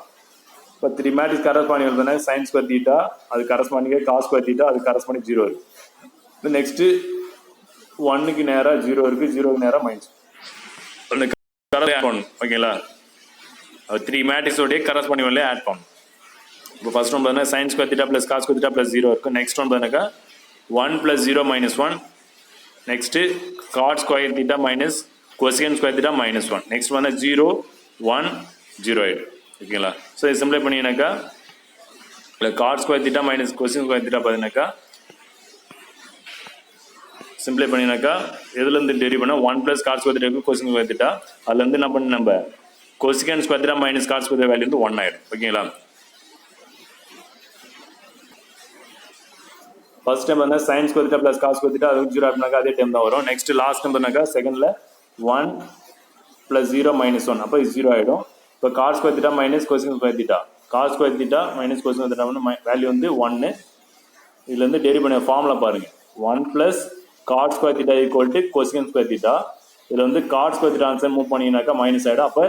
இப்போ இப்போ 3 மேட்ரிக்ஸ் கரஸ்பாண்டிங் எழுதுனா சைன் ஸ்கொயர் தீட்டா அது கரஸ்பாண்டிங்கே காஸ் ஸ்கொயர் தீட்டா அது கரஸ்பாண்டிங் 0 இருக்கு. இப்போ நெக்ஸ்ட்டு 1க்கு நேராக 0 இருக்குது, 0க்கு நேராக மைனஸ் அந்த ஆட் பண்ணணும். ஓகேங்களா, 3 மேட்ரிக்ஸோடைய கரஸ்பாண்டிங் வேலையை ஆட் பண்ணணும். இப்போ ஃபர்ஸ்ட் ஒன் பார்த்தீங்கன்னா sine square theta plus cos square theta plus 0 இருக்கும். நெக்ஸ்ட் ஒன் பார்த்தீங்கன்னாக்கா 1 + 0 - 1. Next cot square theta minus cosecant square theta -1. Next வந்து 0 1 0 ஆயிடும். ஓகேங்களா, ஸோ இது சிம்பிளை பண்ணிங்கனாக்கா இல்லை cot square theta minus cosecant square theta பார்த்தீங்கன்னாக்கா சிம்பிளை பண்ணினாக்கா எதுலேருந்து டெரிவ் பண்ணால் 1 + cot square theta cosecant square theta அதுலேருந்து என்ன பண்ணி நம்ம cosecant square theta minus cot square value வந்து 1 ஆயிடும். ஓகேங்களா, ஃபர்ஸ்ட் டைம் வந்து sine square theta plus cos square theta அது 0 அப்படின்னாக்கா அதே டைம் தான் வரும். நெக்ஸ்ட் லாஸ்ட் டைம்னாக்கா செகண்டில் 1 + 0 - 1 அப்போ இது 0 ஆகிடும். இப்போ cot square theta minus cosecant square theta cos square theta minus cosecant theta வந்து வேல்யூ வந்து 1. இதுலேருந்து டெரிவ் பண்ண ஃபார்முலா பாருங்கள் 1 + cot square theta = cosecant square theta. இதில் வந்து cot square theta answer move பண்ணிங்கனாக்கா மைனஸ் ஆகிடும். அப்போ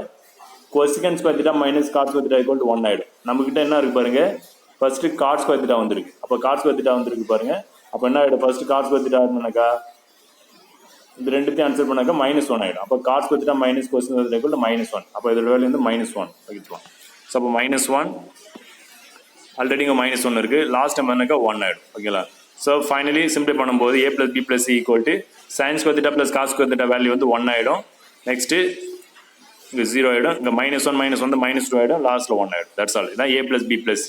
cosecant square theta minus cot square theta = 1 ஆகிடும். நம்மக்கிட்ட என்ன இருக்குது பாருங்கள், ஃபர்ஸ்ட்டு காட் ஸ்கொயர் தீட்டா வந்துருக்கு. அப்போ காட் ஸ்கொயர் தீட்டா வந்துருக்கு பாருங்கள். அப்போ என்ன ஆகிடும், ஃபர்ஸ்ட்டு காட் ஸ்கொயர் தீட்டா இருந்தாக்கா இந்த ரெண்டுத்தையும் ஆன்சர் பண்ணாக்கா -1 ஆகிடும். அப்போ cot square theta minus cosecant square theta -1. அப்போ இதோட வேல்யூ வந்து -1 வச்சுக்கலாம். ஸோ அப்போ -1 ஆல்ரெடி இங்கே -1 இருக்குது. லாஸ்ட் டைம் என்னக்கா 1 ஆகிடும். ஓகேங்களா, ஸோ ஃபைனலி சிம்பிளை பண்ணும்போது a + b + c = sine square theta plus cos square theta value வந்து 1 ஆகிடும். நெக்ஸ்ட்டு இங்கே 0 ஆகிடும். இங்கே -1 வந்து -2 ஆகிடும். லாஸ்ட்டில் 1 ஆகிடும். That's all. இதான் a + b + c.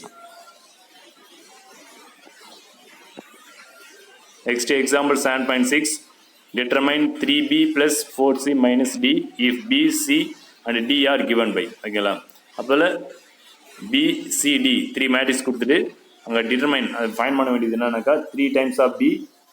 Next example 7.6. Determine 3b + 4c - d if b, c and d are given by. ஓகேங்களா, அப்போல b, c, d 3 மேட்ரிக்ஸ் கொடுத்துட்டு அங்கே டிட்டர்மைன் அது ஃபைன் பண்ண வேண்டியது என்னன்னாக்கா 3 டைம்ஸ் ஆஃப் b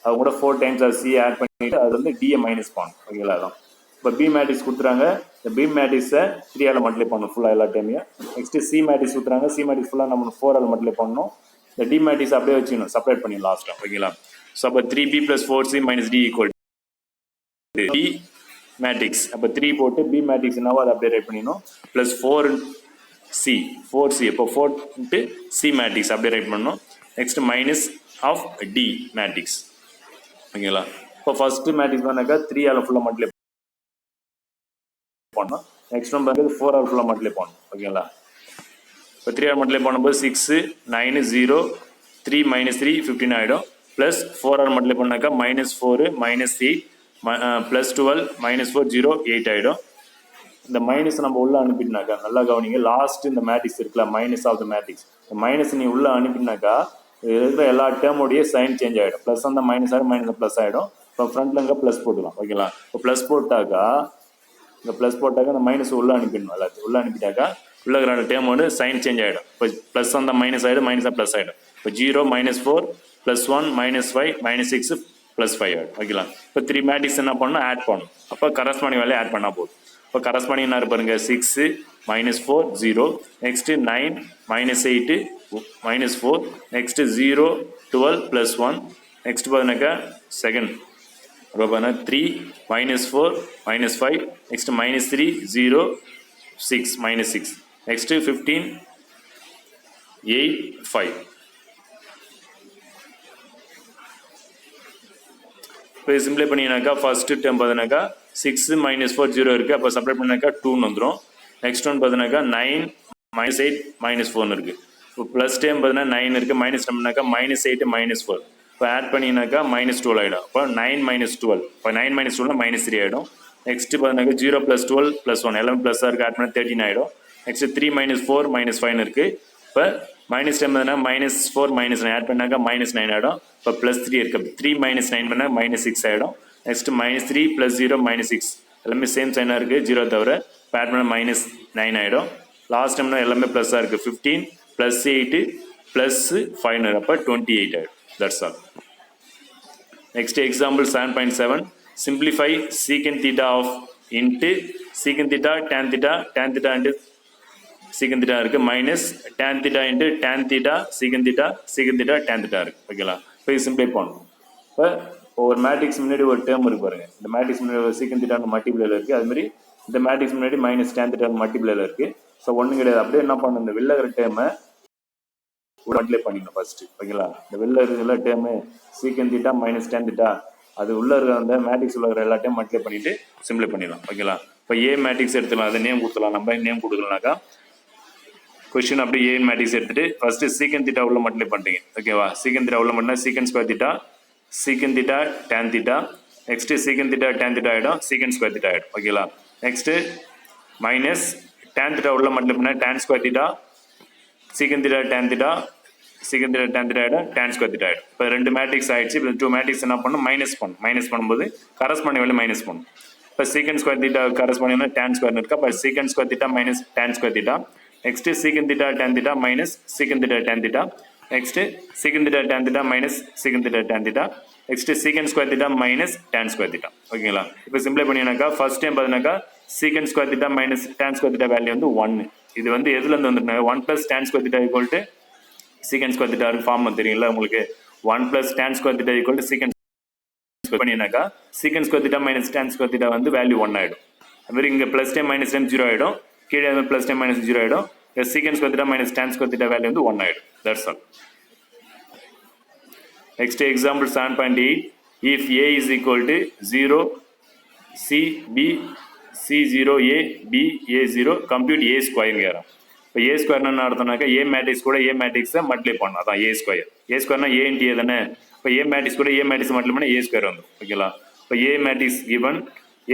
அது கூட 4 டைம்ஸ் ஆஃப் c ஆட் பண்ணிட்டு அது வந்து d மைனஸ் பண்ணணும். ஓகேங்களா, அதான் இப்போ b மேட்ரிக்ஸ் கொடுத்துறாங்க. இந்த b மேட்ரிக்ஸை 3 ஆல் மல்டிப்ளை பண்ணணும் ஃபுல்லாக எல்லா டைமையும். நெக்ஸ்ட்டு c மேட்ரிக்ஸ் கொடுத்துறாங்க. c மேட்ரிக்ஸ் ஃபுல்லாக நம்ம 4 ஆல் மல்டிப்ளை பண்ணணும். இந்த d மேட்ரிக்ஸ் அப்படியே வச்சுக்கணும், செப்பரேட் பண்ணி லாஸ்ட்டாக. ஓகேங்களா, ஸோ அப்போ 3b + 4c - d = d matrix. அப்போ 3 போட்டு b மேட்ரிக்ஸ் என்னவோ அதை அப்படியே ரைட் பண்ணிடணும். ப்ளஸ் 4c அப்போ 4 × c மேட்ரிக்ஸ் அப்படியே ரைட் பண்ணணும். Next minus of d matrix. ஓகேங்களா, இப்போ ஃபர்ஸ்ட் மேட்ரிக்ஸ் பண்ணாக்கா 3 ஆல் ஃபுல்லாக மல்டிப்ளை பண்ணணும். நெக்ஸ்ட் ஒன் பார்க்குறது 4 ஆல் ஃபுல்லாக மல்டிப்ளை பண்ணணும். ஓகேங்களா, இப்போ 3 ஆல் மல்டிப்ளை பண்ணும்போது 6 9 0 3 - 3 15 ஆகிடும். ப்ளஸ் 4 ஆல் மல்டிப்ளை பண்ணாக்கா -4 -8 ப்ளஸ் 12 -4 0 8 ஆகிடும். இந்த மைனஸ் நம்ம உள்ளே அனுப்பினாக்கா நல்லா கவனிங்க, லாஸ்ட் இந்த மேட்ரிக்ஸ் இருக்குல்ல மைனஸ் ஆஃப் த மேட்ரிக்ஸ், இந்த மைனஸ் நீ உள்ளே அனுப்பினாக்கா இருக்கிற எல்லா டேர்முடைய சைன் சேஞ்ச் ஆகிடும். ப்ளஸ் அந்த மைனஸ் ஆகிடும், மைனஸ் ப்ளஸ் ஆகிடும். இப்போ ஃப்ரண்ட்ல இங்கே ப்ளஸ் போட்டுக்கலாம். ஓகேங்களா, இப்போ ப்ளஸ் போட்டாக்கா இந்த ப்ளஸ் போட்டாக்கா இந்த மைனஸ் உள்ளே அனுப்பிடணும். எல்லாத்தையும் உள்ளே அனுப்பிட்டாக்கா உள்ள இருக்கிற டேர்ம் வந்து சைன் சேஞ்ச் ஆகிடும். இப்போ ப்ளஸ் அந்த மைனஸ் ஆகிடும், மைனஸாக ப்ளஸ் ஆகிடும். இப்போ 0 -4 +1 -5 -6 +5 ஆகிடும். ஓகேங்களா, இப்போ 3 மேட்ரிக்ஸ் என்ன பண்ணணும், ஆட் பண்ணணும். அப்போ கரஸ்பாண்டிங் வேலையை ஆட் பண்ணால் போதும். இப்போ கரஸ்பாண்டிங் என்ன பாருங்க 6 -4 0. நெக்ஸ்ட்டு 9 -8 -4. நெக்ஸ்ட்டு 0 12 +1. நெக்ஸ்ட் பார்த்தீங்கன்னாக்கா செகண்ட் அப்போ பார்த்தீங்கன்னா 3 -4 -5. நெக்ஸ்ட் -3 0 6 -6. நெக்ஸ்ட்டு 15 8 5. இப்போ சிம்பிளை பண்ணிங்கனாக்கா ஃபர்ஸ்ட்டு டைம் பார்த்தீங்கன்னாக்கா 6 -4 0 இருக்குது. அப்போ செப்பரேட் பண்ணினாக்கா 2 வந்துடும். நெக்ஸ்ட் ஒன் பார்த்தீங்கன்னாக்கா 9 -8 -4 இருக்குது. இப்போ ப்ளஸ் டைம் பார்த்தீங்கன்னா 9 இருக்குது. மைனஸ் டைம்னாக்கா -8 -4. இப்போ ஆட் பண்ணிங்கனாக்கா -12 ஆகிடும். இப்போ 9 - 12. இப்போ 9 - 12 -3 ஆகிடும். நெக்ஸ்ட்டு பார்த்தீங்கன்னாக்கா 0 + 12 +1 எல்லாமே ப்ளஸ்ஸாக இருக்குது. ஆட் பண்ணி 13 ஆகிடும். நெக்ஸ்ட்டு 3 -4 -5 இருக்குது. இப்போ மைனஸ் டைம் பார்த்தீங்கன்னா -4 -9 ஆட் பண்ணாக்கா -9 ஆகிடும். இப்போ +3 இருக்குது. 3 - 9 பண்ணால் -6 ஆகிடும். நெக்ஸ்ட்டு -3 + 0 -6 எல்லாமே சேம் சைனாக இருக்குது 0 தவிர. இப்போ ஆட் பண்ணால் -9 ஆகிடும். லாஸ்ட் டைம்னா எல்லாமே ப்ளஸ்ஸாக இருக்குது. 15 + 8 + 5 அப்போ 28 ஆகிடும். That's all. Next example 7.7. Simplify secant theta of into secant theta tan theta tan theta into secant theta இருக்குது minus tan theta into tan theta secant theta secant theta tan theta இருக்குது. ஓகேங்களா, இப்போ இது சிம்பிளை பண்ணணும். இப்போ ஒரு மேட்ரிக்ஸ் முன்னாடி ஒரு டேர்ம் இருக்கு பாருங்க. இந்த மேட்ரிக்ஸ் முன்னாடி ஒரு secant theta மல்டிபிள் இருக்குது. அதுமாதிரி இந்த மேட்ரிக்ஸ் முன்னாடி மைனஸ் tan theta மல்டிப்ளைல இருக்கு. ஸோ ஒன்றும் கிடையாது. அப்படியே என்ன பண்ணணும், இந்த வெளில இருக்கிற டேர்மை ஒரு மல்டிப்ளை பண்ணிக்கணும் ஃபர்ஸ்ட். ஓகேங்களா, இந்த வெளில இருக்கிற டேர்மு சீக்கன் தீட்டா மைனஸ் tan theta அது உள்ள இருக்கிற அந்த மேட்ரிக்ஸ் உள்ள இருக்கிற எல்லா டைம் மல்டிப்ளை பண்ணிட்டு சிம்பிளை பண்ணிடலாம். ஓகேங்களா, இப்போ ஏ மேட்ரிக்ஸ் எடுத்துக்கலாம், அதை நேம் கொடுத்துலாம். நம்ம நேம் கொடுக்கலனாக்கா கொஸ்டின் அப்படியே ஏ மேட்ரிக்ஸ் எடுத்துட்டு ஃபர்ஸ்ட் சீக்கன் தீட்டா உள்ள மல்டிப்ளை பண்ணுறீங்க. ஓகேவா, சீக்கன் தீட்டா உள்ள மட்டும் சீக்கன் ஸ்கொயர் தீட்டா, சீக்கன் theta tan theta, next secant theta tan theta ஆகிடும், சீக்கன் ஸ்கொயர் தீட்டா ஆகிடும். ஓகேங்களா, நெக்ஸ்ட் மைனஸ் tan theta உள்ள மல்டிப்ளை பண்ணால் tan ஸ்கொயர் தீட்டா, சீக்கன் தீட்டா tan theta, சீக்கன் தீட்டா tan theta ஆகிடும், tan ஸ்கொயர் தீட்டா ஆகிடும். இப்போ ரெண்டு மேட்ரிக்ஸ் ஆயிடுச்சு. இப்போ டூ மேட்ரிக்ஸ் என்ன பண்ணணும், மைனஸ் பண்ணணும். மைனஸ் பண்ணும்போது கரஸ்பாண்டிங் வேலை மைனஸ் பண்ணணும். இப்போ சீக்கன் ஸ்கொயர் தீட்டா கரஸ்பாண்டிங்னா tan ஸ்கொயர் இருக்கா, இப்போ secant square theta minus tan square theta, next secant theta tan theta minus secant theta tan theta, next secant theta tan theta minus secant theta tan theta, next secant square theta minus tan square theta. ஓகேங்களா, இப்போ சிம்பிளை பண்ணினாக்கா ஃபர்ஸ்ட் டைம் பார்த்தீங்கன்னாக்கா secant square theta minus tan square theta value வந்து 1. இது வந்து எதுலேருந்து வந்துருந்தாங்க, 1 + tan square theta equal to secant square theta form தெரியுங்களா உங்களுக்கு. 1 + tan square theta equal to secant square பண்ணினாக்கா secant square theta minus tan square theta வந்து வேல்யூ 1 ஆகிடும். அதுமாதிரி இங்கே ப்ளஸ் டைம் மைனஸ் டைம் 0 ஆகிடும், கீழே ப்ளஸ் டைம் மைனஸ் 0 ஆகிடும். சீக்கன் square theta minus tan square theta value வந்து 1 ஆகிடும். That's all. Next example 7.8, if A is equal to 0 C B C0 A B A0 compute A square கேட்குறோம். இப்போ A ஸ்கொயர்னா என்ன அர்த்தம்னாக்கா A மேட்ரிக்ஸ் கூட A மேட்ரிக்ஸை மல்டிப்ளை பண்ணணும், அதான் A square. A ஸ்கொயர்னா A into A தானே. இப்போ A மேட்ரிக்ஸ் கூட A மேட்ரிக்ஸ் மல்டிப்ளை பண்ணால் A ஸ்கொயர் வந்துடும். ஓகேங்களா, இப்போ A matrix given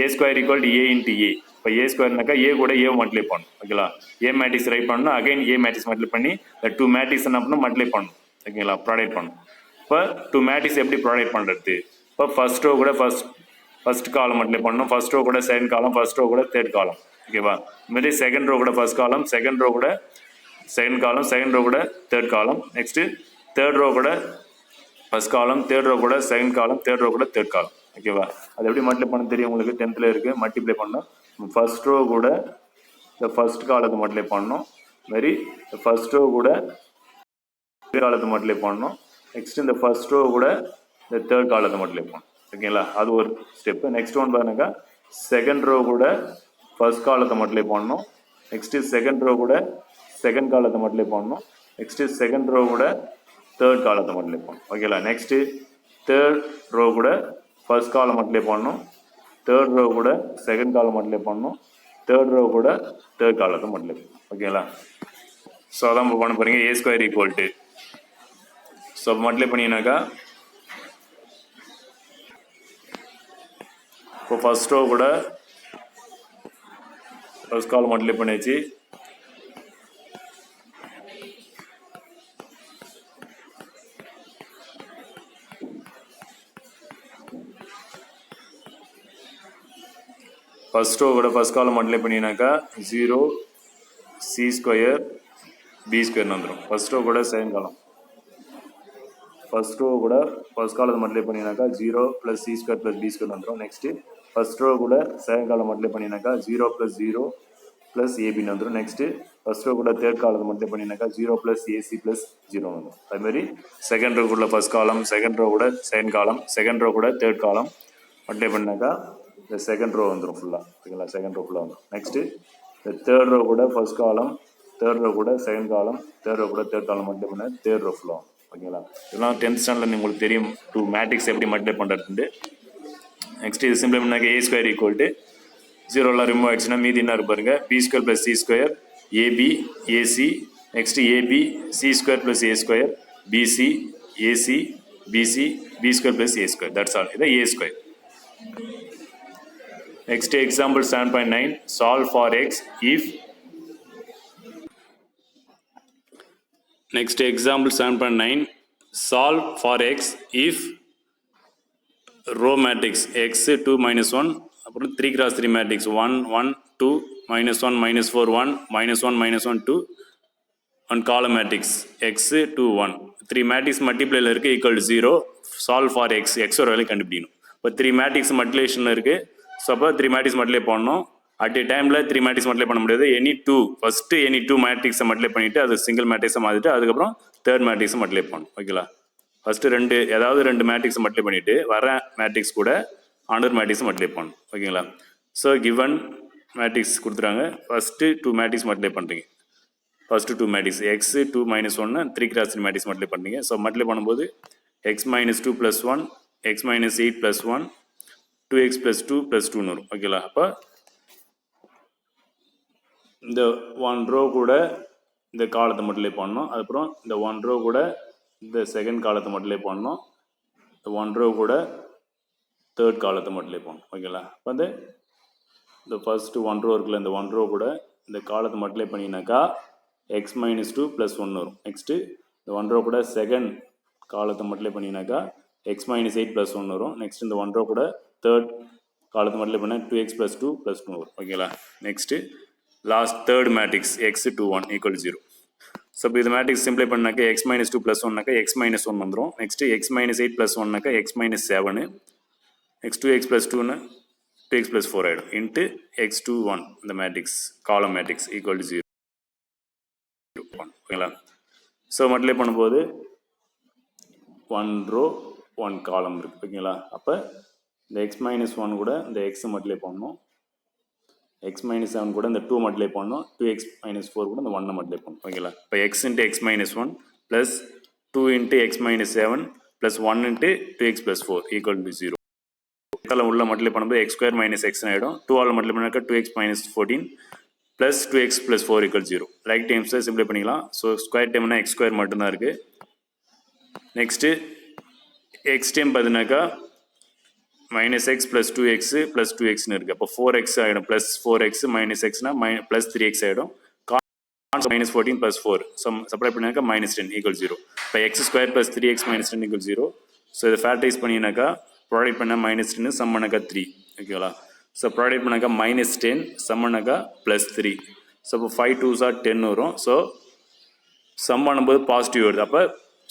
A square equal to A into A. இப்போ A ஸ்கொயர்னாக்கா A கூட A மல்டிப்ளை பண்ணணும். ஓகேங்களா, A மேட்ரிக்ஸ் ரைட் பண்ணணும், அகைன் A மேட்ரிக்ஸ் மல்டிப்ளை பண்ணி இந்த டூ மேட்ரிக்ஸ் என்ன பண்ணணும், மல்டிப்ளை பண்ணணும். ஓகேங்களா, ப்ராடக்ட் பண்ணணும். இப்போ டூ மேட்ரிக்ஸ் எப்படி ப்ராடக்ட் பண்ணுறது, இப்போ ஃபர்ஸ்ட் ரோ கூட ஃபர்ஸ்ட் காலம் மல்டிப்ளை பண்ணணும், ஃபர்ஸ்ட் ரோ கூட செகண்ட் காலம், ஃபர்ஸ்ட் ரோ கூட தேர்ட் காலம். ஓகேவா, இதுமாதிரி செகண்ட் ரோ கூட ஃபர்ஸ்ட் காலம், செகண்ட் ரோ கூட செகண்ட் காலம், செகண்ட் ரோ கூட third column, next third row கூட ஃபர்ஸ்ட் காலம், தேர்ட் ரோ கூட செகண்ட் காலம், தேர்ட் ரோ கூட தேர்ட் காலம். ஓகேவா, அது எப்படி மல்டிப்ளை பண்ண தெரியும் உங்களுக்கு, 10th இருக்குது. மல்டிப்ளை பண்ணணும், ஃபர்ஸ்ட் ரோ கூட இந்த ஃபர்ஸ்ட் காலத்தை மல்டிப்ளை பண்ணணும், மாரி ஃபர்ஸ்ட் ரோ கூட காலத்தை மல்டிப்ளை பண்ணணும், நெக்ஸ்ட் இந்த ஃபர்ஸ்ட் ரோ கூட இந்த தேர்ட் காலத்தை மல்டிப்ளை பண்ணணும். ஓகேங்களா, அது ஒரு ஸ்டெப்பு. நெக்ஸ்ட் ஒன் பாருங்க, செகண்ட் ரோ கூட ஃபர்ஸ்ட் காலத்தை மல்டிப்ளை பண்ணணும், நெக்ஸ்ட் செகண்ட் ரோ கூட செகண்ட் காலத்தை மல்டிப்ளை பண்ணணும், நெக்ஸ்ட் செகண்ட் ரோ கூட தேர்ட் காலத்தை மல்டிப்ளை பண்ணணும். ஓகேங்களா, நெக்ஸ்ட் தேர்ட் ரோ கூட ஃபர்ஸ்ட் காலம் மல்டிப்ளை பண்ணணும், தேர்ட் ரோ கூட செகண்ட் காலம் மல்டிப்ளை பண்ணணும், தேர்ட் ரோ கூட தேர்ட் காலத்தை மல்டிப்ளை பண்ணணும். ஓகேங்களா, ஸோ அதான் பண்ண போறீங்க. A square equal to, so multiply பண்ணினாக்கா இப்போ ஃபர்ஸ்ட் ரோ கூட ஃபர்ஸ்ட் காலம் மல்டிப்ளை பண்ணியாச்சு, ஃபர்ஸ்ட் ரோ கூட ஃபர்ஸ்ட் காலம் மல்டிப்ளை பண்ணினாக்கா 0 C ஸ்கொயர் B ஸ்கொயர்னு வந்துடும். ஃபர்ஸ்ட் ரோ கூட செகண்ட் காலம், ஃபர்ஸ்ட் ரோ கூட ஃபர்ஸ்ட் காலத்தை மல்டிப்ளை பண்ணினாக்கா 0 + C ஸ்கொயர் + B ஸ்கொயர் வந்துடும். நெக்ஸ்ட் ஃபர்ஸ்ட் ரோ கூட செகண்ட் காலம் மல்டிப்ளை பண்ணினாக்கா 0 + 0 + AB வந்துடும். நெக்ஸ்ட் ஃபர்ஸ்ட் ரோ கூட தேர்ட் காலத்தை மல்டிப்ளை பண்ணினாக்கா 0 + AC + 0 வந்துடும். அதுமாதிரி செகண்ட் ரோ கூட ஃபர்ஸ்ட் காலம், செகண்ட் ரோ கூட செகண்ட் காலம், செகண்ட் ரோ கூட தேர்ட் காலம் மல்டிப்ளை பண்ணாக்கா இந்த செகண்ட் ரோ வந்துடும் ஃபுல்லாக. ஓகேங்களா, செகண்ட் ரோ ஃபுல்லாக வந்துடும். நெக்ஸ்ட்டு இந்த தேர்ட் ரோ கூட ஃபர்ஸ்ட் காலம், தேர்ட் ரோ கூட செகண்ட் காலம், தேர்ட் ரோ கூட தேர்ட் காலம் மல்டிப்ளை பண்ண தேர்ட் ரோ ஃபுல்லாக. ஓகேங்களா, இதெல்லாம் 10th ஸ்டாண்டர்டில் உங்களுக்கு தெரியும், டூ மேட்ரிக்ஸ் எப்படி மல்டிப்ளை பண்ணுறது. நெக்ஸ்ட் இது சிம்பிளை பண்ணாக்க A square equal to 0 remove ஆயிடுச்சுன்னா மீதி என்ன இருக்கு பாருங்க, B square + C square AB AC, next AB C square + A square BC AC BC B square + A square. That's all. இதை A square. Next example 7.9, solve for x if. Next example 7.9, solve for x if row matrix x 2 - 1 அப்புறம் 3x3 matrix 1 1 2 -1 -4 1 -1 -1 2 and column matrix x 2 1 3 matrix மல்டிப்ளைல இருக்கு equal to 0. solve for x ஒரு வேல்யூ கண்டுபிடிக்கணும். இப்போ 3 matrix மல்டிப்ளிகேஷன்ல இருக்கு. ஸோ அப்போ 3 மேட்ரிக்ஸ் மல்டிப்ளை பண்ணணும். அட் ஏ டைமில் 3 மேட்ரிக்ஸ் மல்டிப்ளை பண்ண முடியாது. ஃபர்ஸ்ட் எனி டூ மேட்ரிக்ஸை மல்டிப்ளை பண்ணிவிட்டு அது சிங்கிள் மேட்ரிக்ஸை மாற்றிட்டு அதுக்கப்புறம் தேர்ட் மேட்ரிக்ஸை மல்டிப்ளை பண்ணணும். ஓகேங்களா, ஃபஸ்ட்டு ரெண்டு மேட்ரிக்ஸை மல்டிப்ளை பண்ணிவிட்டு வர மேட்ரிக்ஸ் கூட அனதர் மேட்ரிக்ஸை மல்டிப்ளை பண்ணணும். ஓகேங்களா, ஸோ கிவன் மேட்ரிக்ஸ் கொடுத்துறாங்க. ஃபஸ்ட்டு 2 மேட்ரிக்ஸ் மல்டிப்ளை பண்ணுறீங்க. First 2 matrix x 2 minus 1 3x3 matrix multiply பண்ணுறீங்க. ஸோ மல்டிப்ளை பண்ணும்போது x minus 2 plus 1 x minus 8 plus 1 2x plus 2 plus 2ன்னு வரும். ஓகேங்களா? அப்போ இந்த 1 ரோ கூட இந்த காலத்தை மல்டிப்ளை பண்ணணும். அதுக்கப்புறம் இந்த 1 ரோ கூட இந்த செகண்ட் காலத்தை மல்டிப்ளை பண்ணணும். இந்த 1 ரோ கூட தேர்ட் காலத்தை மல்டிப்ளை பண்ணணும். ஓகேங்களா? இப்போ வந்து இந்த ஃபர்ஸ்ட்டு 1 ரோ இருக்குல்ல, இந்த 1 ரோ கூட இந்த காலத்தை மல்டிப்ளை பண்ணினாக்கா எக்ஸ் மைனஸ் 2 ப்ளஸ் 1 வரும். நெக்ஸ்ட்டு இந்த 1 ரோ கூட செகண்ட் காலத்தை மல்டிப்ளை பண்ணினாக்கா எக்ஸ் மைனஸ் 8 ப்ளஸ் 1 வரும். நெக்ஸ்ட் இந்த 1 ரோ கூட தேர்ட் காலத்தை மல்டிப்ளை பண்ணால் 2x ப்ளஸ் 2 ப்ளஸ் 2 வரும். ஓகேங்களா? Next last third matrix x 2 1 equal 0. So இப்போ இது மேட்ரிக்ஸ் சிம்ப்ளை பண்ணாக்கா எக்ஸ் மைனஸ் 2 ப்ளஸ் 1நாக்கா எக்ஸ் மைனஸ் 1 வந்துடும். நெக்ஸ்ட்டு எக்ஸ் மைனஸ் 8 ப்ளஸ் 1நாக்கா x minus 7. Next 2x plus 2ன்னு 2x ப்ளஸ் 4 ஆகிடும். இன்ட்டு எக்ஸ் 2 1 இந்த மேட்ரிக்ஸ் காலம் மேட்ரிக்ஸ் ஈக்குவல் 0. ஓகேங்களா? ஸோ மல்டிப்ளை பண்ணும்போது 1 ரோ 1 காலம் இருக்குது. ஓகேங்களா? அப்போ இந்த எக்ஸ் மைனஸ் 1 கூட இந்த எக்ஸை மல்டிப்ளை பண்ணணும். எக்ஸ் மைனஸ் 7 கூட இந்த 2 மல்டிப்ளை பண்ணணும். 2x மைனஸ் 4 கூட இந்த 1 மல்டிப்ளை பண்ணணும். ஓகேங்களா? இப்போ X into x minus 1 plus 2 into x minus 7 plus 1 into 2x plus 4 equal to 0. உள்ள மல்டிப்ளை பண்ணும்போது எக்ஸ் ஸ்கொயர் மைனஸ் எக்ஸ் ஆகிடும். 2 ஆல் மல்டிப்ளை பண்ணாக்கா 2x minus 14 plus 2x plus 4 equal 0. Like டைம்ஸை சிம்ப்ளை பண்ணிக்கலாம். ஸோ ஸ்கொயர் டைம்னா எக்ஸ் ஸ்கொயர் மட்டும்தான் இருக்குது. நெக்ஸ்ட்டு எக்ஸ் டைம் பார்த்தீங்கன்னாக்கா minus x plus 2x plus 2xன்னு இருக்குது. அப்போ 4x ஆகிடும். Plus 4x minus எக்ஸ்னா plus 3x ஆகிடும். மைனஸ் 14 ப்ளஸ் 4 சப்ளை பண்ணாக்கா மைனஸ் 10 ஈக்குவல் 0. இப்போ X square plus 3x minus 10 equal 0. So இதை ஃபேக்டரைஸ் பண்ணினாக்கா ப்ராடக்ட் பண்ணால் மைனஸ் 10 சம் பண்ணாக்கா 3. ஓகேங்களா? ஸோ ப்ராடக்ட் பண்ணாக்கா மைனஸ் 10 சம் பண்ணாக்கா ப்ளஸ் 3. ஸோ இப்போ 5 2s are 10 வரும். ஸோ சம் பண்ணும்போது பாசிட்டிவ் வருது. அப்போ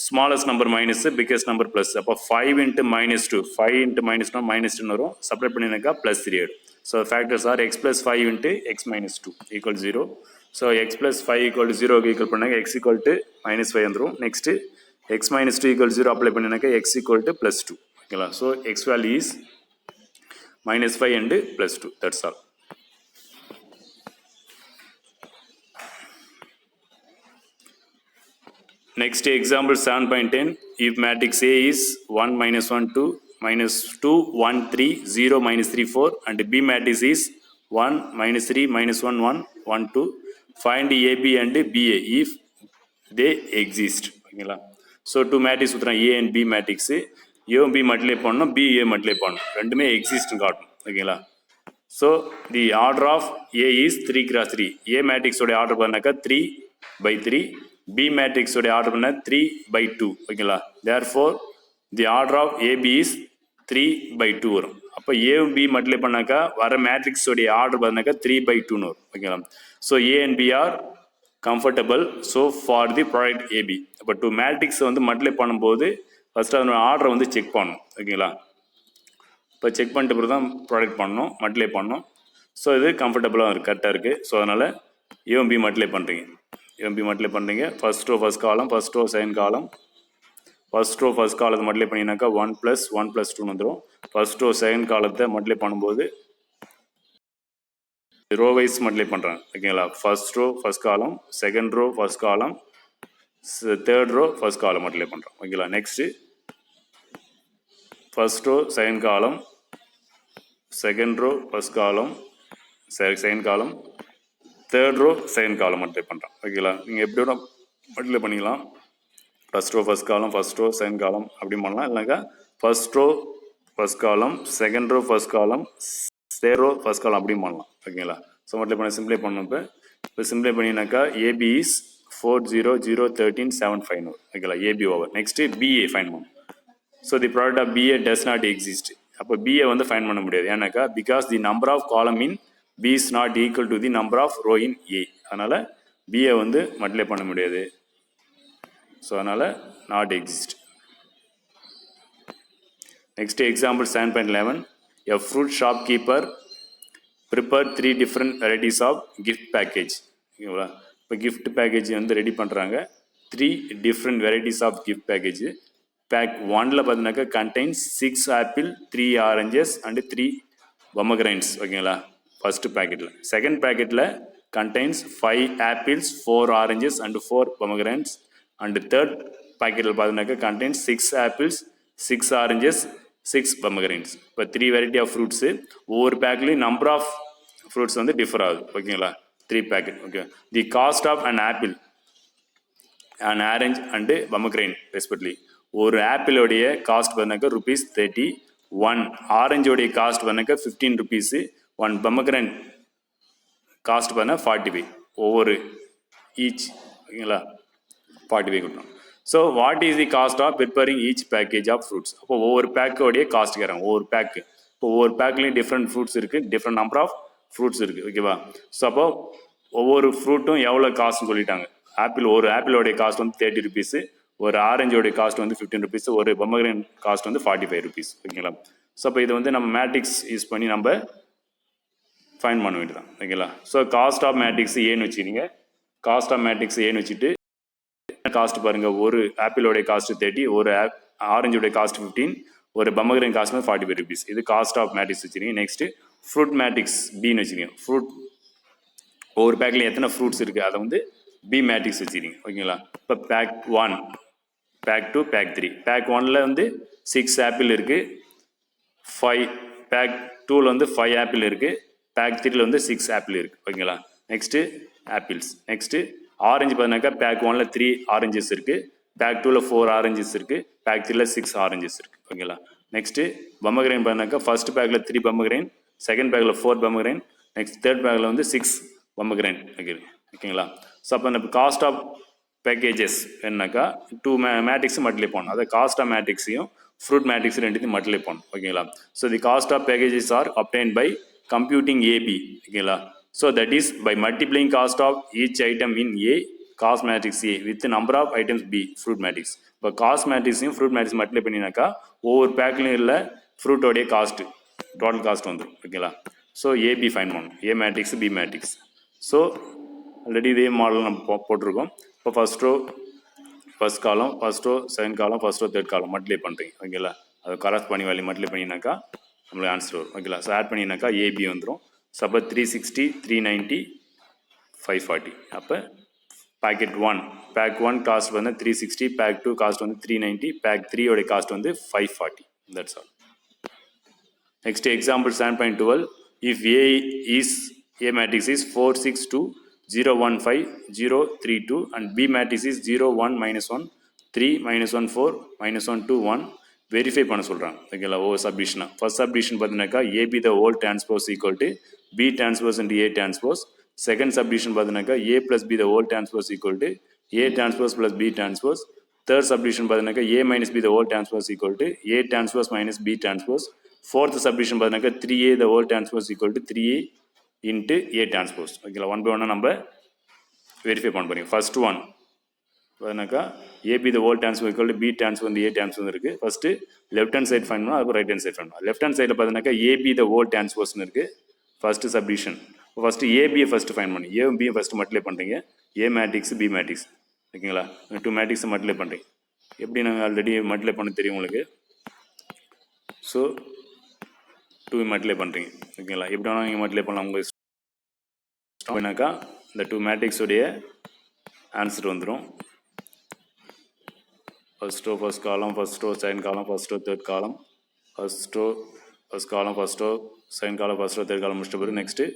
smallest number minus biggest number plus. அப்போ 5 into minus 2 5 into minus 2 minus 10 வரும். சப்ளை பண்ணினாக்கா ப்ளஸ் 3 ஆகிடும். So factors are x plus 5 into x minus 2 equal 0. So x plus 5 equal 0க்கு ஈக்குவல் பண்ணாங்க எக்ஸ் ஈக்குவல் டு மைனஸ் 5 வந்துடும். Next x minus 2 equal 0 apply பண்ணினாக்கா எக்ஸ் ஈக்குவல் டு ப்ளஸ் 2. ஓகேங்களா? So x value is minus 5 and plus 2. That's all. Next example 7.10. If matrix A is 1 minus 1 2 minus 2 1 3 0 minus 3 4 and B matrix is 1 minus 3 minus 1 1 1 2, find AB and BA if they exist. ஓகேங்களா? ஸோ 2 மேட்ரிக்ஸ் கொடுத்துறாங்க A and B மேட்ரிக்ஸு. ஏவும் பி மல்டிப்ளை பண்ணணும், பி ஏ மல்டிப்ளை பண்ணணும், ரெண்டுமே எக்ஸிஸ்ட்னு காட்டணும். ஓகேங்களா? So the order of A is 3x3. A மேட்ரிக்ஸோடைய ஆர்டர் பண்ணாக்கா 3/3. பி மேட்ரிக்ஸோடைய ஆர்டர் பண்ணால் 3/2. ஓகேங்களா? Therefore the order of AB is 3/2 வரும். அப்போ ஏவும் பி மல்டிப்ளை பண்ணாக்கா வர மேட்ரிக்ஸோடைய ஆர்டர் பண்ணாக்கா 3/2ன்னு வரும். ஓகேங்களா? So A and B are comfortable. So for the product AB. அப்போ 2 மேட்ரிக்ஸை வந்து மல்டிப்ளை பண்ணும்போது ஃபஸ்ட்டு அதனோட ஆர்டரை வந்து செக் பண்ணணும். ஓகேங்களா? இப்போ செக் பண்ணிட்டு பிறகு தான் ப்ராடக்ட் பண்ணணும், மல்டிப்ளை பண்ணணும். ஸோ இது கம்ஃபர்டபுளாக இருக்குது, கரெக்டாக இருக்குது. ஸோ அதனால் ஏஎம்பி மல்டிப்ளை பண்ணுறீங்க. ஏஎம்பி மல்டிப்ளை பண்ணுறீங்க. First row first column, first row second column. First row first காலத்தை மல்டிப்ளை பண்ணிங்கனாக்கா 1 + 1 + 2 வந்துடும். ஃபஸ்ட் ரோ செகண்ட் காலத்தை மல்டிப்ளை பண்ணும்போது ரோ வைஸ் மல்டிப்ளை பண்ணுறாங்க. ஓகேங்களா? First row first column, second row first column, third row first column multiply பண்ணுறோம். ஓகேங்களா? Next first row second column, second row first column, second column, third row second column multiply பண்ணுறோம். ஓகேங்களா? நீங்கள் எப்படி வேணும் மல்டிப்ளை பண்ணிக்கலாம். First row first column, first row second column அப்படி பண்ணலாம். இல்லைனாக்கா first row first column, second row first column, third row first column அப்படியும் பண்ணலாம். ஓகேங்களா? ஸோ மல்டிப்ளை பண்ண சிம்ப்ளை பண்ணணும். இப்போ சிம்ப்ளை பண்ணினாக்கா ஏபி இஸ் 4 0 0 13 7 5. ஓகேங்களா? AB over. Next BA find பண்ணணும். So the product of BA does not exist. அப்போ பிஏ வந்து ஃபைன் பண்ண முடியாது. ஏன்னாக்கா because the number of column in B is not equal to the number of row in A. அதனால் பிஏ வந்து மல்டிப்ளை பண்ண முடியாது. ஸோ அதனால் not exist. Next example 7.11. A fruit shop keeper prepare 3 different varieties of gift package. ஓகேங்களா? இப்போ கிஃப்ட் பேக்கேஜ் வந்து ரெடி பண்ணுறாங்க. 3 different varieties of gift package. Pack 1ல் பார்த்தீங்கன்னாக்கா contains 6 apple, 3 oranges and 3 pomegranates. ஓகேங்களா? ஃபர்ஸ்ட் பேக்கெட்டில். செகண்ட் பேக்கெட்டில் contains 5 apples 4 oranges and 4 pomegranates. And third பேக்கெட்டில் பார்த்தீங்கன்னாக்கா கண்டெய்ன்ஸ் 6 ஆப்பிள்ஸ் 6 ஆரஞ்சஸ் 6 பொமக்ரானட்ஸ். இப்போ 3 வெரைட்டி ஆஃப் ஃப்ரூட்ஸு. ஒவ்வொரு பேக்லேயும் நம்பர் ஆஃப் ஃப்ரூட்ஸ் வந்து டிஃபர் ஆகுது. ஓகேங்களா? 3 packet. Okay. The cost of an apple and orange and pomegranate respectively. ஒரு ஆப்பிளோடைய காஸ்ட் பண்ணாக்கா ₹30, 1 ஆரஞ்சோடைய காஸ்ட் பண்ணாக்கா 15 rupees, 1 பொமக்ரானட் காஸ்ட் பண்ண 45. ஒவ்வொரு ஈச். ஓகேங்களா? 45 கொடுத்தோம். So what is the cost of preparing each package of fruits? அப்போ ஒவ்வொரு பேக்கோடைய காஸ்ட் கேட்குறாங்க. ஒவ்வொரு பேக்கு. இப்போ ஒவ்வொரு பேக்லேயும் டிஃப்ரெண்ட் ஃப்ரூட்ஸ் இருக்குது, டிஃப்ரெண்ட் நம்பர் ஆஃப் ஃப்ரூட்ஸ் இருக்குது. ஓகேவா? ஸோ அப்போ ஒவ்வொரு ஃப்ரூட்டும் எவ்வளோ காஸ்ட்னு சொல்லிட்டாங்க. ஒரு ஆப்பிளோடைய காஸ்ட் வந்து 30 rupees, ஒரு ஆரஞ்சோடைய காஸ்ட் வந்து 15 rupees, ஒரு பொமக்ரானட் காஸ்ட் வந்து 45 rupees. ஓகேங்களா? ஸோ அப்போ இது வந்து நம்ம மேட்ரிக்ஸ் யூஸ் பண்ணி நம்ம ஃபைன் பண்ண வேண்டியதான். ஓகேங்களா? ஸோ காஸ்ட் ஆஃப் மேட்ரிக்ஸ் ஏன்னு வச்சுக்கிங்க. காஸ்ட் ஆஃப் மேட்ரிக்ஸ் ஏன்னு வச்சுட்டு காஸ்ட் பாருங்கள். ஒரு ஆப்பிளோடைய காஸ்ட் 30, ஒரு ஆரஞ்சோடைய காஸ்ட் 15, ஒரு பொமக்ரானட் காஸ்ட் வந்து 45 rupees. இது காஸ்ட் ஆஃப் மேட்ரிக்ஸ் வச்சுருங்க. நெக்ஸ்ட்டு ஃப்ரூட் மேட்ரிக்ஸ் பின்னு வச்சுருங்க. ஃப்ரூட் ஒவ்வொரு பேக்கில் எத்தனை ஃப்ரூட்ஸ் இருக்குது அதை வந்து பி மேட்ரிக்ஸ் வச்சுருங்க. ஓகேங்களா? இப்போ பேக் 1, பேக் 2, பேக் 3. பேக் 1ல் வந்து 6 ஆப்பிள் இருக்குது, 5. பேக் 2ல் வந்து 5 ஆப்பிள் இருக்குது, பேக் 3ல் வந்து 6 ஆப்பிள் இருக்குது. ஓகேங்களா? Next apples. நெக்ஸ்ட்டு ஆரஞ்சு பார்த்தீங்கன்னாக்கா பேக் 1ல் 3 ஆரஞ்சஸ் இருக்குது, பேக் 2ல் 4 ஆரஞ்சஸ் இருக்குது, பேக் 3ல் 6 ஆரஞ்சஸ் இருக்குது. ஓகேங்களா? நெக்ஸ்ட்டு பொமக்ரானட் பார்த்தீங்கன்னாக்கா ஃபர்ஸ்ட் பேக்கில் 3 பொமக்ரானட், செகண்ட் பேக்கில் 4 பொமக்ரானட், நெக்ஸ்ட் தேர்ட் பேக்கில் வந்து 6 பொமக்ரானட். ஓகேங்களா? ஸோ அப்போ இந்த காஸ்ட் ஆஃப் பேக்கேஜஸ் என்னக்கா 2 மேட்ரிக்ஸ் மல்டிப்ளை பண்ணணும். அதாவது காஸ்ட் ஆஃப் மேட்ரிக்ஸையும் ஃப்ரூட் மேட்ரிக்ஸ் ரெண்டுத்தையும் மல்டிப்ளை பண்ணணும். ஓகேங்களா? So the cost of packages are obtain by computing AB. ஓகேங்களா? So that is by multiplying cost of each item in A cost matrix A with number of items B fruit matrix. இப்போ காஸ்ட் மேட்ரிக்ஸையும் ஃப்ரூட் மேட்ரிக்ஸ் மல்டிப்ளை பண்ணினாக்கா ஒவ்வொரு பேக்லையும் இல்லை ஃப்ரூட்டோடைய காஸ்ட்டு டோட்டல் காஸ்ட் வந்துடும். ஓகேங்களா? ஸோ ஏபி ஃபைன் பண்ணணும். A matrix, B matrix. So already இதே மாடல் நம்ம போட்டிருக்கோம். இப்போ first row, first column, first row, second column, first row, third column multiply பண்ணுறீங்க. ஓகேங்களா? அதை கரெக்ட் பண்ணி வேல்யூ மல்டிப்ளை பண்ணினாக்கா நம்மளுக்கு ஆன்சர் வரும். ஓகேங்களா? ஸோ ஆட் பண்ணினாக்கா ஏபி வந்துடும். ஸோ அப்போ 360, 390, 540. அப்போ பேக்கெட் 1, பேக் 1 காஸ்ட் வந்து 360, பேக் 2 காஸ்ட் வந்து 390, பேக் 3 காஸ்ட் வந்து 540. That's all. Next example 7.12. If A matrix is 4, 6, 2, 0, 1, 5, 0, 3, 2 and B matrix is 0, 1, -1, 3, -1, 4, -1, 2, 1 verify பண்ண சொல்கிறாங்க. ஓகேங்களா? ஒவ்வொரு சப்டிஷனாக. ஃபர்ஸ்ட் சப்டிஷன் பார்த்தீங்கன்னாக்கா AB the whole transpose equal to B transpose into A transpose. Second subdivision பார்த்தீங்கன்னாக்கா A plus B the whole transpose equal to A transpose plus B transpose. Third subdivision பார்த்தீங்கன்னாக்கா A minus B the whole transpose equal to A transpose minus B transpose. Fourth subdivision பார்த்தீங்கன்னாக்கா 3A the whole transpose equal to 3A into A transpose. ஓகேங்களா? 1 by 1 நம்ம வெரிஃபை பண்ண போறீங்க. ஃபர்ஸ்ட் ஒன் பார்த்தீங்கன்னாக்கா AB the whole transpose equal to B transpose வந்து ஏ டிரான்ஸ்போஸ் இருக்குது. First left hand side find பண்ணணும், அதுக்கு ரைட் ஹேண்ட் சைட் ஃபைன் பண்ணணும். லெஃப்ட் ஹேண்ட் சைடில் பார்த்தீங்கன்னாக்கா ஏபி த ஹோல் டிரான்ஸ்போஸ்னு இருக்குது. First subdivision. ஃபர்ஸ்ட்டு ஏபியை ஃபர்ஸ்ட் ஃபைன் பண்ணி ஏ பியை ஃபர்ஸ்ட் மல்டிப்ளை பண்ணுறீங்க. A matrix, B matrix. ஓகேங்களா? 2 மேட்ரிக்ஸ் மல்டிப்ளை பண்ணுறீங்க. எப்படி நாங்கள் ஆல்ரெடி மல்டிப்ளை பண்ண தெரியும் உங்களுக்கு. ஸோ 2 மல்டிப்ளை பண்ணுறீங்க. ஓகேங்களா? எப்படி வேணால் நீங்கள் மல்டிப்ளை பண்ணலாம். உங்கள் இஷ்டம்னாக்கா இந்த 2 மேட்ரிக்ஸோடைய ஆன்சர் வந்துடும். First row, first column, first row, second column, first row, third column, first row, first column, first row, second column, first row, third column முடிச்சிட்ட பிறகு next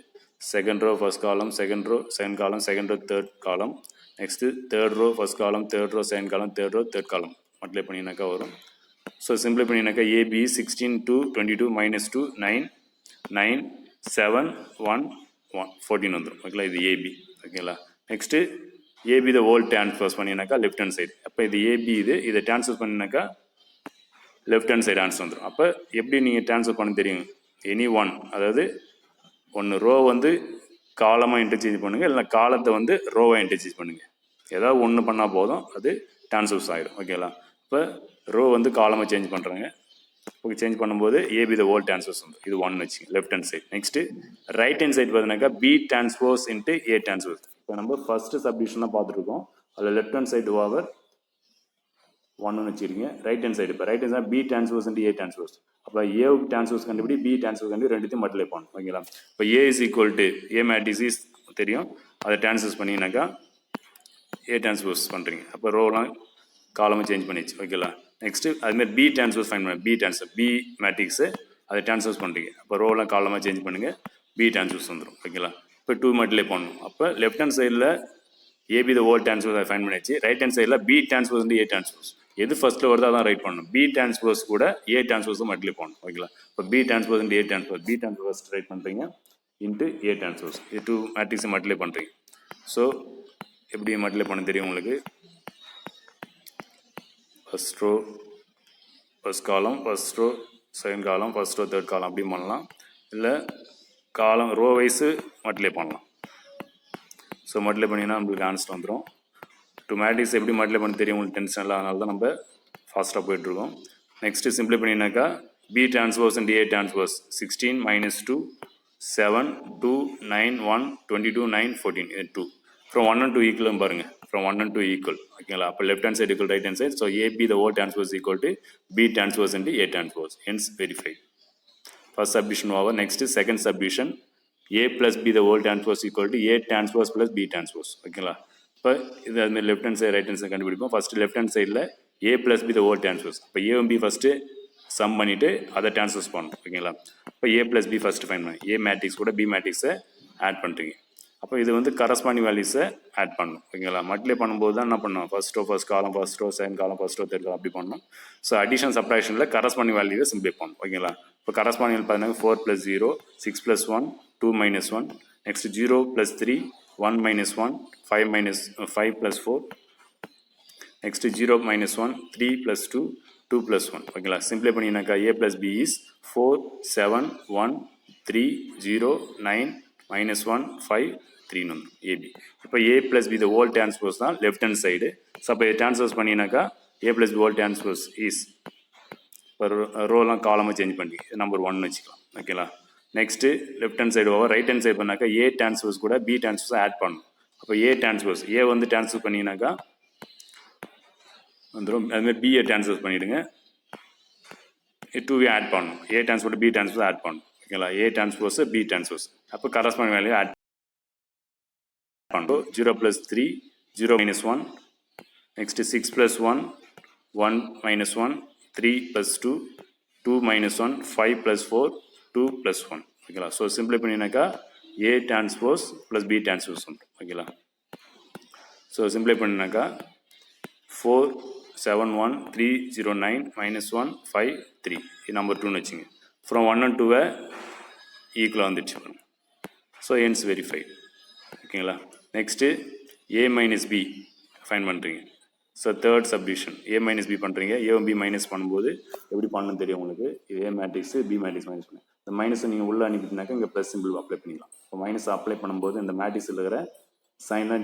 second row, first column, second row, second column, second row, third column. Next third row, first column, third row, second column, third row, third column multiply பண்ணினாக்கா வரும். ஸோ சிம்பிளை பண்ணினாக்கா ஏபி 16, 2, 22, -2, 9, 9, 7, 1, 1, 14 வந்துடும். ஓகேங்களா? இது ஏபி. ஓகேங்களா? Next AB the whole transpose பண்ணினாக்கா லெஃப்ட் ஹேண்ட் சைடு. அப்போ இது ஏபி, இதை டிரான்ஸ்ஃபர் பண்ணினாக்கா லெஃப்ட் ஹேண்ட் சைடு ஆன்சர் வந்துடும். அப்போ எப்படி நீங்கள் டிரான்ஸ்ஃபர் பண்ண தெரியும்? எனி ஒன், அதாவது ஒன்று ரோ வந்து காலமாக இன்டர்சேஞ்ச் பண்ணுங்கள், இல்லைனா காலத்தை வந்து ரோவாக இன்டர்சேஞ்ச் பண்ணுங்கள். ஏதாவது ஒன்று பண்ணால் போதும், அது டிரான்ஸ்ஃபர்ஸ் ஆகிடும். ஓகேங்களா? இப்போ ரோ வந்து காலமாக சேஞ்ச் பண்ணுறாங்க. ஓகே, சேஞ்ச் பண்ணும்போது ஏபி த ஹோல் டிரான்ஸ்போஸ் வந்து இது 1 வச்சு left hand side. Next right hand side பார்த்தீங்கன்னாக்கா B transpose into A transpose. இப்போ நம்ம ஃபர்ஸ்ட் சப்டிஷன் தான் பார்த்துருக்கோம். அதில் லெஃப்ட் ஹேண்ட் சைடு ஓவர் 1 வச்சுருங்க. ரைட் ஹேண்ட் சைடு இப்போ right hand side B transpose and A transpose. அப்போ ஏவுக்கு டிரான்ஸ்போஸ் கண்டுபிடி, பி டிரான்ஸ்போஸ் கண்டுபிடி, ரெண்டுத்தையும் மல்டிப்ளை பண்ணணும். ஓகேங்களா? இப்போ A is equal to A matrix is தெரியும், அதை டிரான்ஸ்போஸ் பண்ணிங்கனாக்கா ஏ டிரான்ஸ்போஸ் பண்ணுறீங்க. அப்போ ரோலாம் காலமும் சேஞ்ச் பண்ணிச்சு. ஓகேங்களா? நெக்ஸ்ட்டு அதுமாதிரி பி டிரான்ஸ்போஸ் ஃபைன் பண்ண, பி மேட்ரிக்ஸு அதை டிரான்ஸ்போஸ் பண்ணுறீங்க. அப்போ ரோலாம் காலமாக சேஞ்ச் பண்ணுங்கள், பி டிரான்ஸ்போஸ் வந்துடும். ஓகேங்களா? இப்போ 2 மல்டிப்ளை பண்ணணும். அப்போ லெஃப்ட் ஹேண்ட் சைடில் ஏபி த ஹோல் டிரான்ஸ்போஸ் அதை ஃபைன் பண்ணிச்சு. ரைட் ஹேண்ட் சைடில் பி டிரான்ஸ்போஸ் வந்து ஏ டிரான்ஸ்போஸ் எது ஃபர்ஸ்ட்டில் வருதோ அதான் ரைட் பண்ணணும். பி டிரான்ஸ்போஸ் கூட ஏ டிரான்ஸ்போஸும் மல்டிப்ளை பண்ணணும். ஓகேங்களா? இப்போ B transpose and A transpose, B transpose write பண்ணுறீங்க இன்ட்டு ஏ டிரான்ஸ்போஸ், இது 2 மேட்ரிக்ஸை மல்டிப்ளை பண்ணுறீங்க. ஸோ எப்படி மல்டிப்ளை பண்ண தெரியும் உங்களுக்கு? First row first column, first row second column, first row third column அப்படி பண்ணலாம். இல்லை காலம் ரோ வைஸு மல்டிப்ளை பண்ணலாம். ஸோ மல்டிப்ளை பண்ணிங்கன்னா நம்மளுக்கு ஆன்சர் வந்துடும். 2 மேட்ரிக்ஸ் எப்படி மல்டிப்ளை பண்ண தெரியும் உங்களுக்கு டென்ஷன் இல்லை, அதனால தான் நம்ம ஃபாஸ்ட்டாக போயிட்டுருக்கோம். நெக்ஸ்ட்டு சிம்பிளை பண்ணினாக்கா B transpose and A transpose 16 - 2 7 2 9 1 22 9 14 இது 2 ஃப்ரம் 1 and 2 ஈக்குவல் பாருங்கள், ஃப்ரம் 1 and 2 ஈக்குவல். ஓகேங்களா? அப்போ left hand side equal right hand side. So AB the whole transpose equal to B transpose and A transpose, hence verified. First சப்டிஷன் ஓவர். நெக்ஸ்ட்டு செகண்ட் சப்டிஷன் A plus B the whole transpose equal to A transpose plus B transpose. ஓகேங்களா? இப்போ இது அதுமாதிரி left hand side right hand side கண்டுபிடிப்போம். ஃபஸ்ட்டு லெஃப்ட் ஹேண்ட் சைடில் A plus B the whole transpose. இப்போ ஏவும் பி ஃபஸ்ட்டு சம் பண்ணிவிட்டு அதை டிரான்ஸ்போஸ் பண்ணணும். ஓகேங்களா? இப்போ A plus B first fine பண்ணணும். ஏ மேட்ரிக்ஸ் கூட பி மேட்ரிக்ஸை ஆட் பண்ணுறீங்க. அப்போ இது வந்து கரஸ்பாண்டிங் வேல்யூஸை ஆட் பண்ணணும். ஓகேங்களா? மல்டிப்ளை பண்ணும்போது தான் என்ன பண்ணணும், first row first column, first row second column, first row third column அப்படி பண்ணணும். ஸோ அடிஷன் சப்ட்ராக்ஷனில் கரஸ்பாண்டிங் வேல்யூவை சிம்பிளை பண்ணணும். ஓகேங்களா? இப்போ கரஸ்பாண்டிங் பார்த்தீங்கன்னா 4 + 0 6 + 1 2 - 1, next 0 + 3 1 - 1 5 + 4, next 0 - 1 3 + 2 2 + 1. ஓகேங்களா? சிம்பிளை பண்ணினாக்கா A plus B is 4 7 1 3 0 9 -1 5 3 AB. இப்போ A plus B the whole transpose தான் லெஃப்ட் ஹேண்ட் சைடு. ஸோ அப்போ transpose பண்ணினாக்கா A plus B whole transpose is இப்போ ரோலாம் காலமாக சேஞ்ச் பண்ணி நம்பர் 1 வச்சுக்கலாம். ஓகேங்களா? Next left hand side over right hand side பண்ணாக்கா ஏ டிரான்ஸ்போஸ் கூட பி டிரான்ஸ்போஸ் ஆட் பண்ணணும். அப்போ ஏ டிரான்ஸ்போஸ் ஏ வந்து டிரான்ஸ்போஸ் பண்ணினாக்கா வந்துடும். அதுமாதிரி பிஏ டிரான்ஸ்போஸ் பண்ணிவிடுங்க, 2 ஆட் பண்ணணும். A transpose B transpose add பண்ணணும். ஓகேங்களா? ஏ டிரான்ஸ்போஸ் பி டிரான்ஸ்போஸ் அப்போ கரஸ்பாண்டிங் வேல்யூ ஆட் பண்ணணும். 0 + 3 0 - 1, நெக்ஸ்ட் 6 + 1 1 - 1 3 + 2 2 - 1 5 + 4 2 + 1. ஓகேங்களா? ஸோ சிம்பிளை பண்ணினாக்கா A transpose plus B transpose வந்துடும். ஓகேங்களா? ஸோ சிம்பிளை பண்ணினாக்கா 4 7 1 3 0 9 -1 5 3 இது நம்பர் 2ன்னு வச்சுங்க. ஃப்ரம் 1 and 2 ஈக்குவலாக வந்துடுச்சு. So hence verified. ஓகேங்களா? நெக்ஸ்ட்டு A - B ஃபைன் பண்ணுறீங்க. So third submission A - B பண்ணுறீங்க. ஏவும் பி மைனஸ் பண்ணும்போது எப்படி பண்ணணும்னு தெரியும் உங்களுக்கு. இது ஏ மேட்ரிக்ஸு பி மேட்ரிக்ஸ் மைனஸ் பண்ணி இந்த மைனஸை நீங்கள் உள்ளே அனுப்பிட்டுனாக்கா இங்கே ப்ளஸ் சிம்பிள் அப்ளை பண்ணிக்கலாம். இப்போ மைனஸ் அப்ளை பண்ணும்போது இந்த மேட்ரிக்ஸில் இருக்கிற சைனை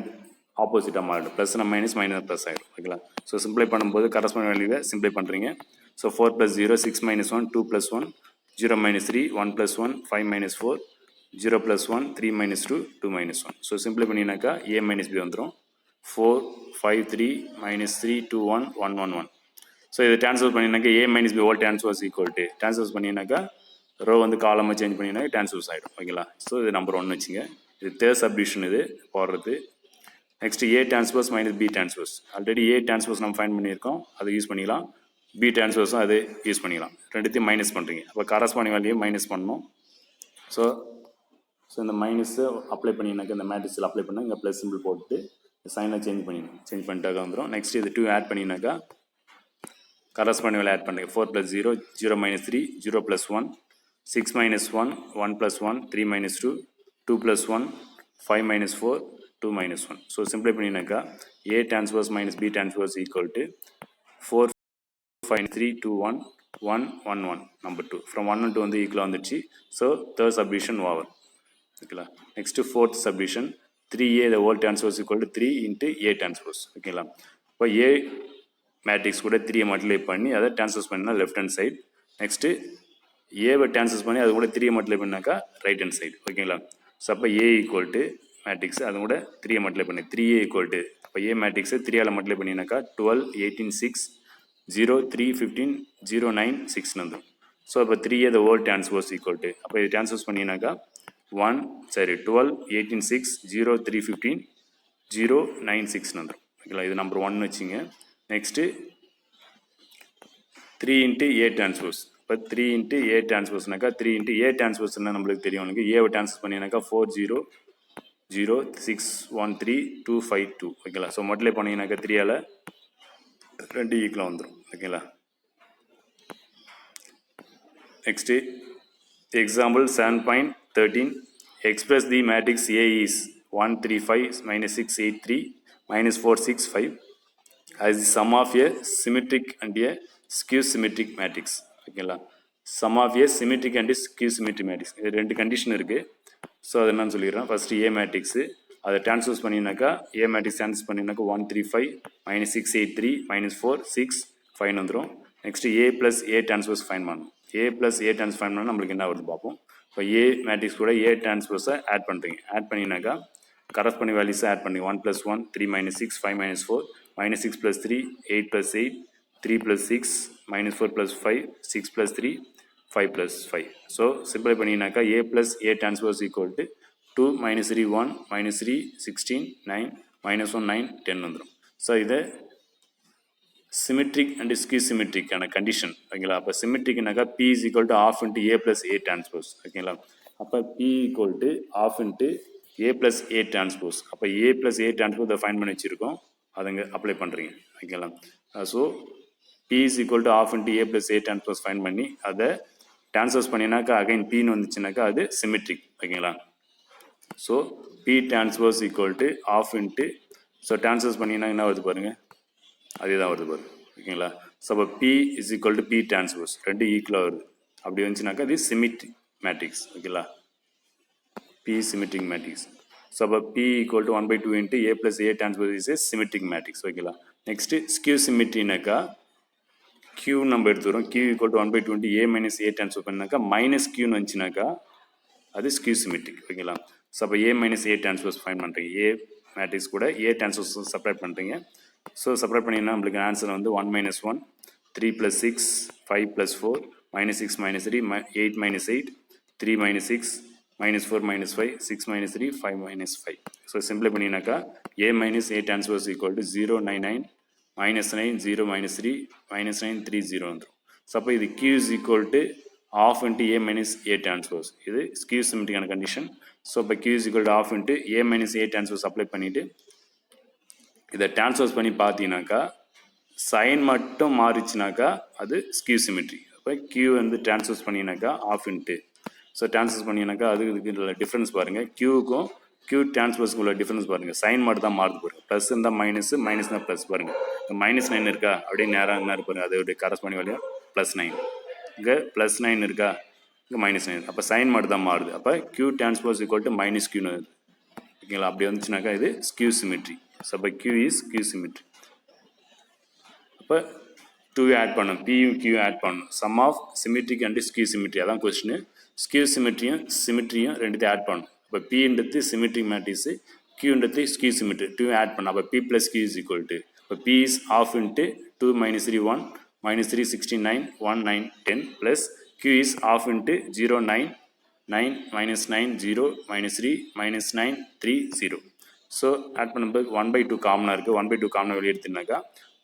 ஆப்போசிட்டாக மாறிடும். ப்ளஸ்னா மைனஸ் மைனஸ் ப்ளஸ் ஆகிடும். ஓகேங்களா? ஸோ சிம்பிளை பண்ணும்போது கரஸ்பாண்டிங் வேல்யூவை சிம்பிளை பண்ணுறீங்க. ஸோ 4 + 0 6 - 1 2 + 1 0 - 3 1 + 1 5 - 4 0 + 1 3 - 2 2 - 1. ஸோ சிம்பிளை பண்ணினாக்கா A - B வந்துடும். 4 5 3 -3 2 1 1 1 1. ஸோ இதை டிரான்ஸ்ஃபர் பண்ணினாக்கா A - B whole transpose equal to transfer பண்ணினாக்கா ரோ வந்து காலமாக சேஞ்ச் பண்ணினாக்கா டிரான்ஸ்ஃபர்ஸ் ஆகிடும். ஓகேங்களா? ஸோ இது நம்பர் 1 வச்சுங்க. இது தேர்ட் சப்டிஷன் இது போடுறது. Next A transpose - B transpose. Already A transpose நம்ம ஃபைன் பண்ணியிருக்கோம், அதை யூஸ் பண்ணிக்கலாம். B டிரான்ஸ்போஸும் அது யூஸ் பண்ணிக்கலாம். ரெண்டுத்தையும் மைனஸ் பண்ணுறீங்க. அப்போ கரஸ்பாண்டிங் வேல்யூ மைனஸ் பண்ணணும். ஸோ இந்த மைனஸை அப்ளை பண்ணினாக்கா இந்த மேட்ரிக்ஸில் அப்ளை பண்ணால் இங்கே ப்ளஸ் சிம்பிள் போட்டு சைனை சேஞ்ச் பண்ணிட்டாக்கா வந்துடும். நெக்ஸ்ட் இது 2 ஆட் பண்ணினாக்கா கரஸ்பாண்டிங் வேல்யூ ஆட் பண்ணுங்க. 4 + 0 0 - 3 0 + 1 6 - 1 1 + 1 3 - 2 2 + 1 5 - 4 2 - 1. ஸோ சிம்பிளை பண்ணினாக்கா A transpose - B transpose equal to 4 5 3 2 1 1 1 1 number 2 from 1 and 2 வந்து ஈக்குவலாக வந்துடுச்சு. So third subdivision over. ஓகேங்களா? Next fourth subdivision 3A the whole transpose equal to 3 into A transpose. ஓகேங்களா? இப்போ A மேட்ரிக்ஸ் கூட 3 மல்டிப்ளை பண்ணி அதை டிரான்ஸ்போஸ் பண்ணினா லெஃப்ட் ஹேண்ட் சைடு. நெக்ஸ்ட்டு ஏவை டிரான்ஸ்போஸ் பண்ணி அது கூட 3 மல்டிப்ளை பண்ணாக்கா ரைட் ஹேண்ட் சைடு. ஓகேங்களா? ஸோ அப்போ A ஈக்குவல் டு மேட்ரிக்ஸ் அது கூட 3 மல்டிப்ளை பண்ணி 3A ஈக்குவல் டு அப்போ A மேட்ரிக்ஸை 3ஆல் மல்டிப்ளை பண்ணினாக்கா 12 18 6 0 3 15 0 9 6 வந்துடும். ஸோ அப்போ 3 the whole transpose equal to அப்போ இது டிரான்ஸ்போஸ் பண்ணினாக்கா 12 18 6 0 3 15 0 9 6 வந்துடும். ஓகேங்களா, இது நம்பர் 1 வச்சுங்க. Next 3 into A transpose. இப்போ 3 into A transpose-நாக்கா 3 into A transpose-னா நம்மளுக்கு தெரியும். உங்களுக்கு ஏவை டிரான்ஸ்போஸ் பண்ணினாக்கா 4 0 0 6 1 3 2 5 2. ஓகேங்களா, ஸோ மல்டிப்ளை பண்ணிங்கனாக்கா 3ஆல் 2 ஈக்குவலாக வந்துடும். ஓகேங்களா, next example 7.13. Express the matrix A is 1 3 5 minus 6 8 3 minus 4 6 5 as the sum of a symmetric and a skew symmetric matrix. ஓகேங்களா, sum of a symmetric and a skew symmetric matrix, இது ரெண்டு கண்டிஷன் இருக்குது. ஸோ அது என்னன்னு சொல்லிடுறேன். ஃபஸ்ட்டு ஏ மேட்ரிக்ஸு அதை டிரான்ஸ்போஸ் பண்ணினாக்கா ஏ மேட்ரிக்ஸ் டிரான்ஸ்போஸ் பண்ணினாக்கா 1 3 5 minus 6 8 3 minus 4 6 5 வந்துடும். Next A plus A transpose fine பண்ணணும். ஏ ப்ளஸ் ஏ டிரான்ஸ்போஸ் ஃபைன் பண்ணால் நம்மளுக்கு என்ன வருது பார்ப்போம். இப்போ ஏ மேட்ரிக்ஸ் கூட ஏ டிரான்ஸ்போஸை ஆட் பண்ணுறீங்க. ஆட் பண்ணினாக்கா கரஸ்பாண்டிங் வேல்யூஸை ஆட் பண்ணி 1 + 1 3 - 6 5 - 4 -6 + 3 8 + 8 3 + 6 -4 + 5 6 + 3 5 + 5. ஸோ சிம்பிளை பண்ணினாக்கா A plus A transpose equal to 2 - 3 1 -3 16 9 -1 9 10 வந்துடும். ஸோ இதை சிமெட்ரிக் அண்ட் ஸ்கியூ சிமெட்ரிக்கான கண்டிஷன். ஓகேங்களா, அப்போ சிமெட்ரிக்னாக்கா P is equal to half into A plus A transpose. ஓகேங்களா, அப்போ P equal to half into A plus A transpose. அப்போ A plus A transpose இதை ஃபைன் பண்ணி வச்சுருக்கோம், அதுங்க அப்ளை பண்ணுறீங்க. ஓகேங்களா, so P is equal to half into A plus A transpose fine பண்ணி அதை டிரான்ஸ்போஸ் பண்ணினாக்கா அகைன் Pன்னு வந்துச்சுனாக்கா அது சிமெட்ரிக். ஓகேங்களா, so P transpose equal to half into, so transpose பண்ணிங்கன்னா என்ன வருது பாருங்கள், அதே தான் வருது பாருங்க. ஓகேங்களா, ஸோ அப்போ P is equal to P transpose ரெண்டு ஈக்குவலாக வருது. அப்படி வந்துச்சுனாக்கா இது சிமெட்ரிக் மேட்ரிக்ஸ். ஓகேங்களா, P சிமெட்ரிக் மேட்ரிக்ஸ். ஸோ அப்போ P equal to 1/2 into A plus A transpose is a symmetric matrix. ஓகேங்களா, நெக்ஸ்ட்டு ஸ்கியூ சிமெட்ரினாக்கா Q நம்ம எடுத்துக்கிறோம். Q equal to 1/2 into A minus A transpose பண்ணாக்கா மைனஸ் Qன்னு வந்துச்சுனாக்கா அது ஸ்கியூ சிமெட்ரிக். ஓகேங்களா, ஸோ அப்போ A minus A transpose fine பண்ணுறீங்க. ஏ மேட்ரிக்ஸ் கூட A டிரான்ஸ்போஸ் செப்பரேட் பண்ணுறீங்க. ஸோ செப்பரேட் பண்ணிங்கன்னா நம்மளுக்கு ஆன்சர் வந்து 1 - 1 3 + 6 5 + 4 -6 - 3 8 - 8 3 - 6 -4 - 5 6 - 3 5 - 5. ஸோ சிம்பிளை பண்ணினாக்கா A minus A transpose equal to 0 9 9 -9 0 -3 -9 3 0 வந்துடும். ஸோ அப்போ இது Q is equal to half into A minus A transpose. இது ஸ்கியூ சிமெட்ரிக்கான கண்டிஷன். ஸோ இப்போ Q is equal to half into A minus A transpose apply பண்ணிவிட்டு இதை டிரான்ஸ்போஸ் பண்ணி பார்த்தீங்கன்னாக்கா சைன் மட்டும் மாறிச்சுனாக்கா அது ஸ்கியூ சிமெட்ரி. அப்போ Q வந்து டிரான்ஸ்போஸ் பண்ணினாக்கா ஆஃப் இன்ட்டு, ஸோ டிரான்ஸ்போஸ் பண்ணினாக்கா அதுக்கு டிஃப்ரென்ஸ் பாருங்கள். Qக்கும் Q டிரான்ஸ்போஸ்க்கு உள்ள டிஃப்ரென்ஸ் பாருங்கள். சைன் மட்டும் தான் மாறுது பாருங்கள். ப்ளஸ் இருந்தால் மைனஸ், மைனஸ் தான் ப்ளஸ் பாருங்கள். இப்போ -9 இருக்கா அப்படியே நேராக என்ன பாருங்கள், அதோடைய கரஸ்பாண்டிங் வேல்யூ +9. இங்கே +9 இருக்கா, இங்கே -9. அப்போ சைன் மட்டும் தான் மாறுது. அப்போ Q டிரான்ஸ்போஸ் ஈக்குவல் டு -Qன்னு வருது. ஓகேங்களா, அப்படி வந்துச்சுனாக்கா இது ஸ்கியூ சிமெட்ரி. ஸோ அப்போ Q இஸ் ஸ்கியூ சிமெட்ரி. அப்போ 2 ஆட் பண்ணணும், Pயும் Q ஆட் பண்ணணும். Sum of symmetric and skew symmetry அதான் கொஸ்டின். ஸ்கியூ சிமெட்ரியும் சிமெட்ரியும் ரெண்டுத்தையும் ஆட் பண்ணணும். இப்போ Pன்றது சிமெட்ரிக் மேட்ரிக்ஸு, Qன்றது ஸ்கியூ சிமெட்ரி. 2 ஆட் பண்ணணும். அப்போ P + Q is equal to, இப்போ P is half into 2 - 3 1 -3 16 9 1 9 10 plus Q is half into 0 9 9 -9 0 -3 -9 3 0. So add பண்ணும்போது 1/2 காமனாக இருக்குது. 1/2 காமனாக வெளியே எடுத்துனாக்கா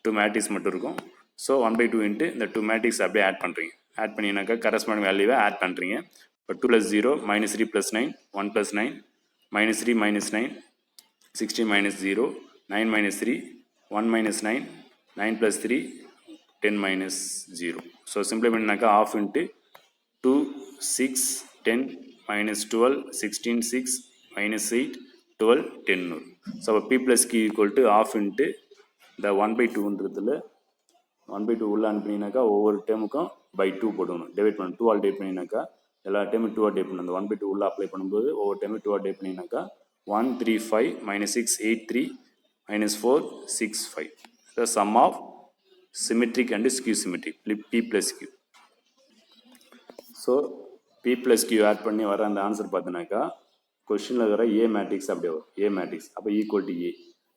2 மேட்ரிக்ஸ் மட்டும் இருக்கும். ஸோ 1/2 இன்ட்டு இந்த 2 மேட்ரிக்ஸ் அப்படியே ஆட் பண்ணுறீங்க. ஆட் பண்ணினாக்கா கரஸ்பாண்டிங் வேல்யூவை ஆட் பண்ணுறீங்க. இப்போ 2 + 0 -3 + 9 1 + 9 -3 -9 16 - 0 9 - 3 1 - 9 9 + 3 10 - 0. ஸோ சிம்பிளை பண்ணினாக்கா ஆஃப் இன்ட்டு 2 6 10 -12 16 6 -8 12 10. ஸோ அப்போ P + Q equal to half into இந்த 1/2ன்றதுல 1/2 உள்ள அனுப்பினாக்கா ஒவ்வொரு டேமுக்கும் /2 போடணும். டிவைட் பண்ணணும். 2 ஆல் டிவைட் பண்ணினாக்கா எல்லா டைமும் 2 ஆல் டிவைட் பண்ணணும். அந்த 1/2 உள்ள அப்ளை பண்ணும்போது ஒவ்வொரு டைமும் 2 ஆல் டிவைட் பண்ணினாக்கா 1 3 5 -6 8 3 -4 6 5. The sum of symmetric and skew symmetric P + Q. So P + Q add பண்ணி வர அந்த ஆன்சர் பார்த்தினாக்கா கொஸ்டினில் இருக்கிற A மேட்ரிக்ஸ் அப்படியே வரும். A மேட்ரிக்ஸ் அப்போ equal to A.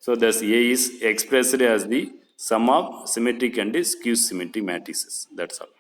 So thus A is expressed as the sum of symmetric and skew symmetric matrices. That's all.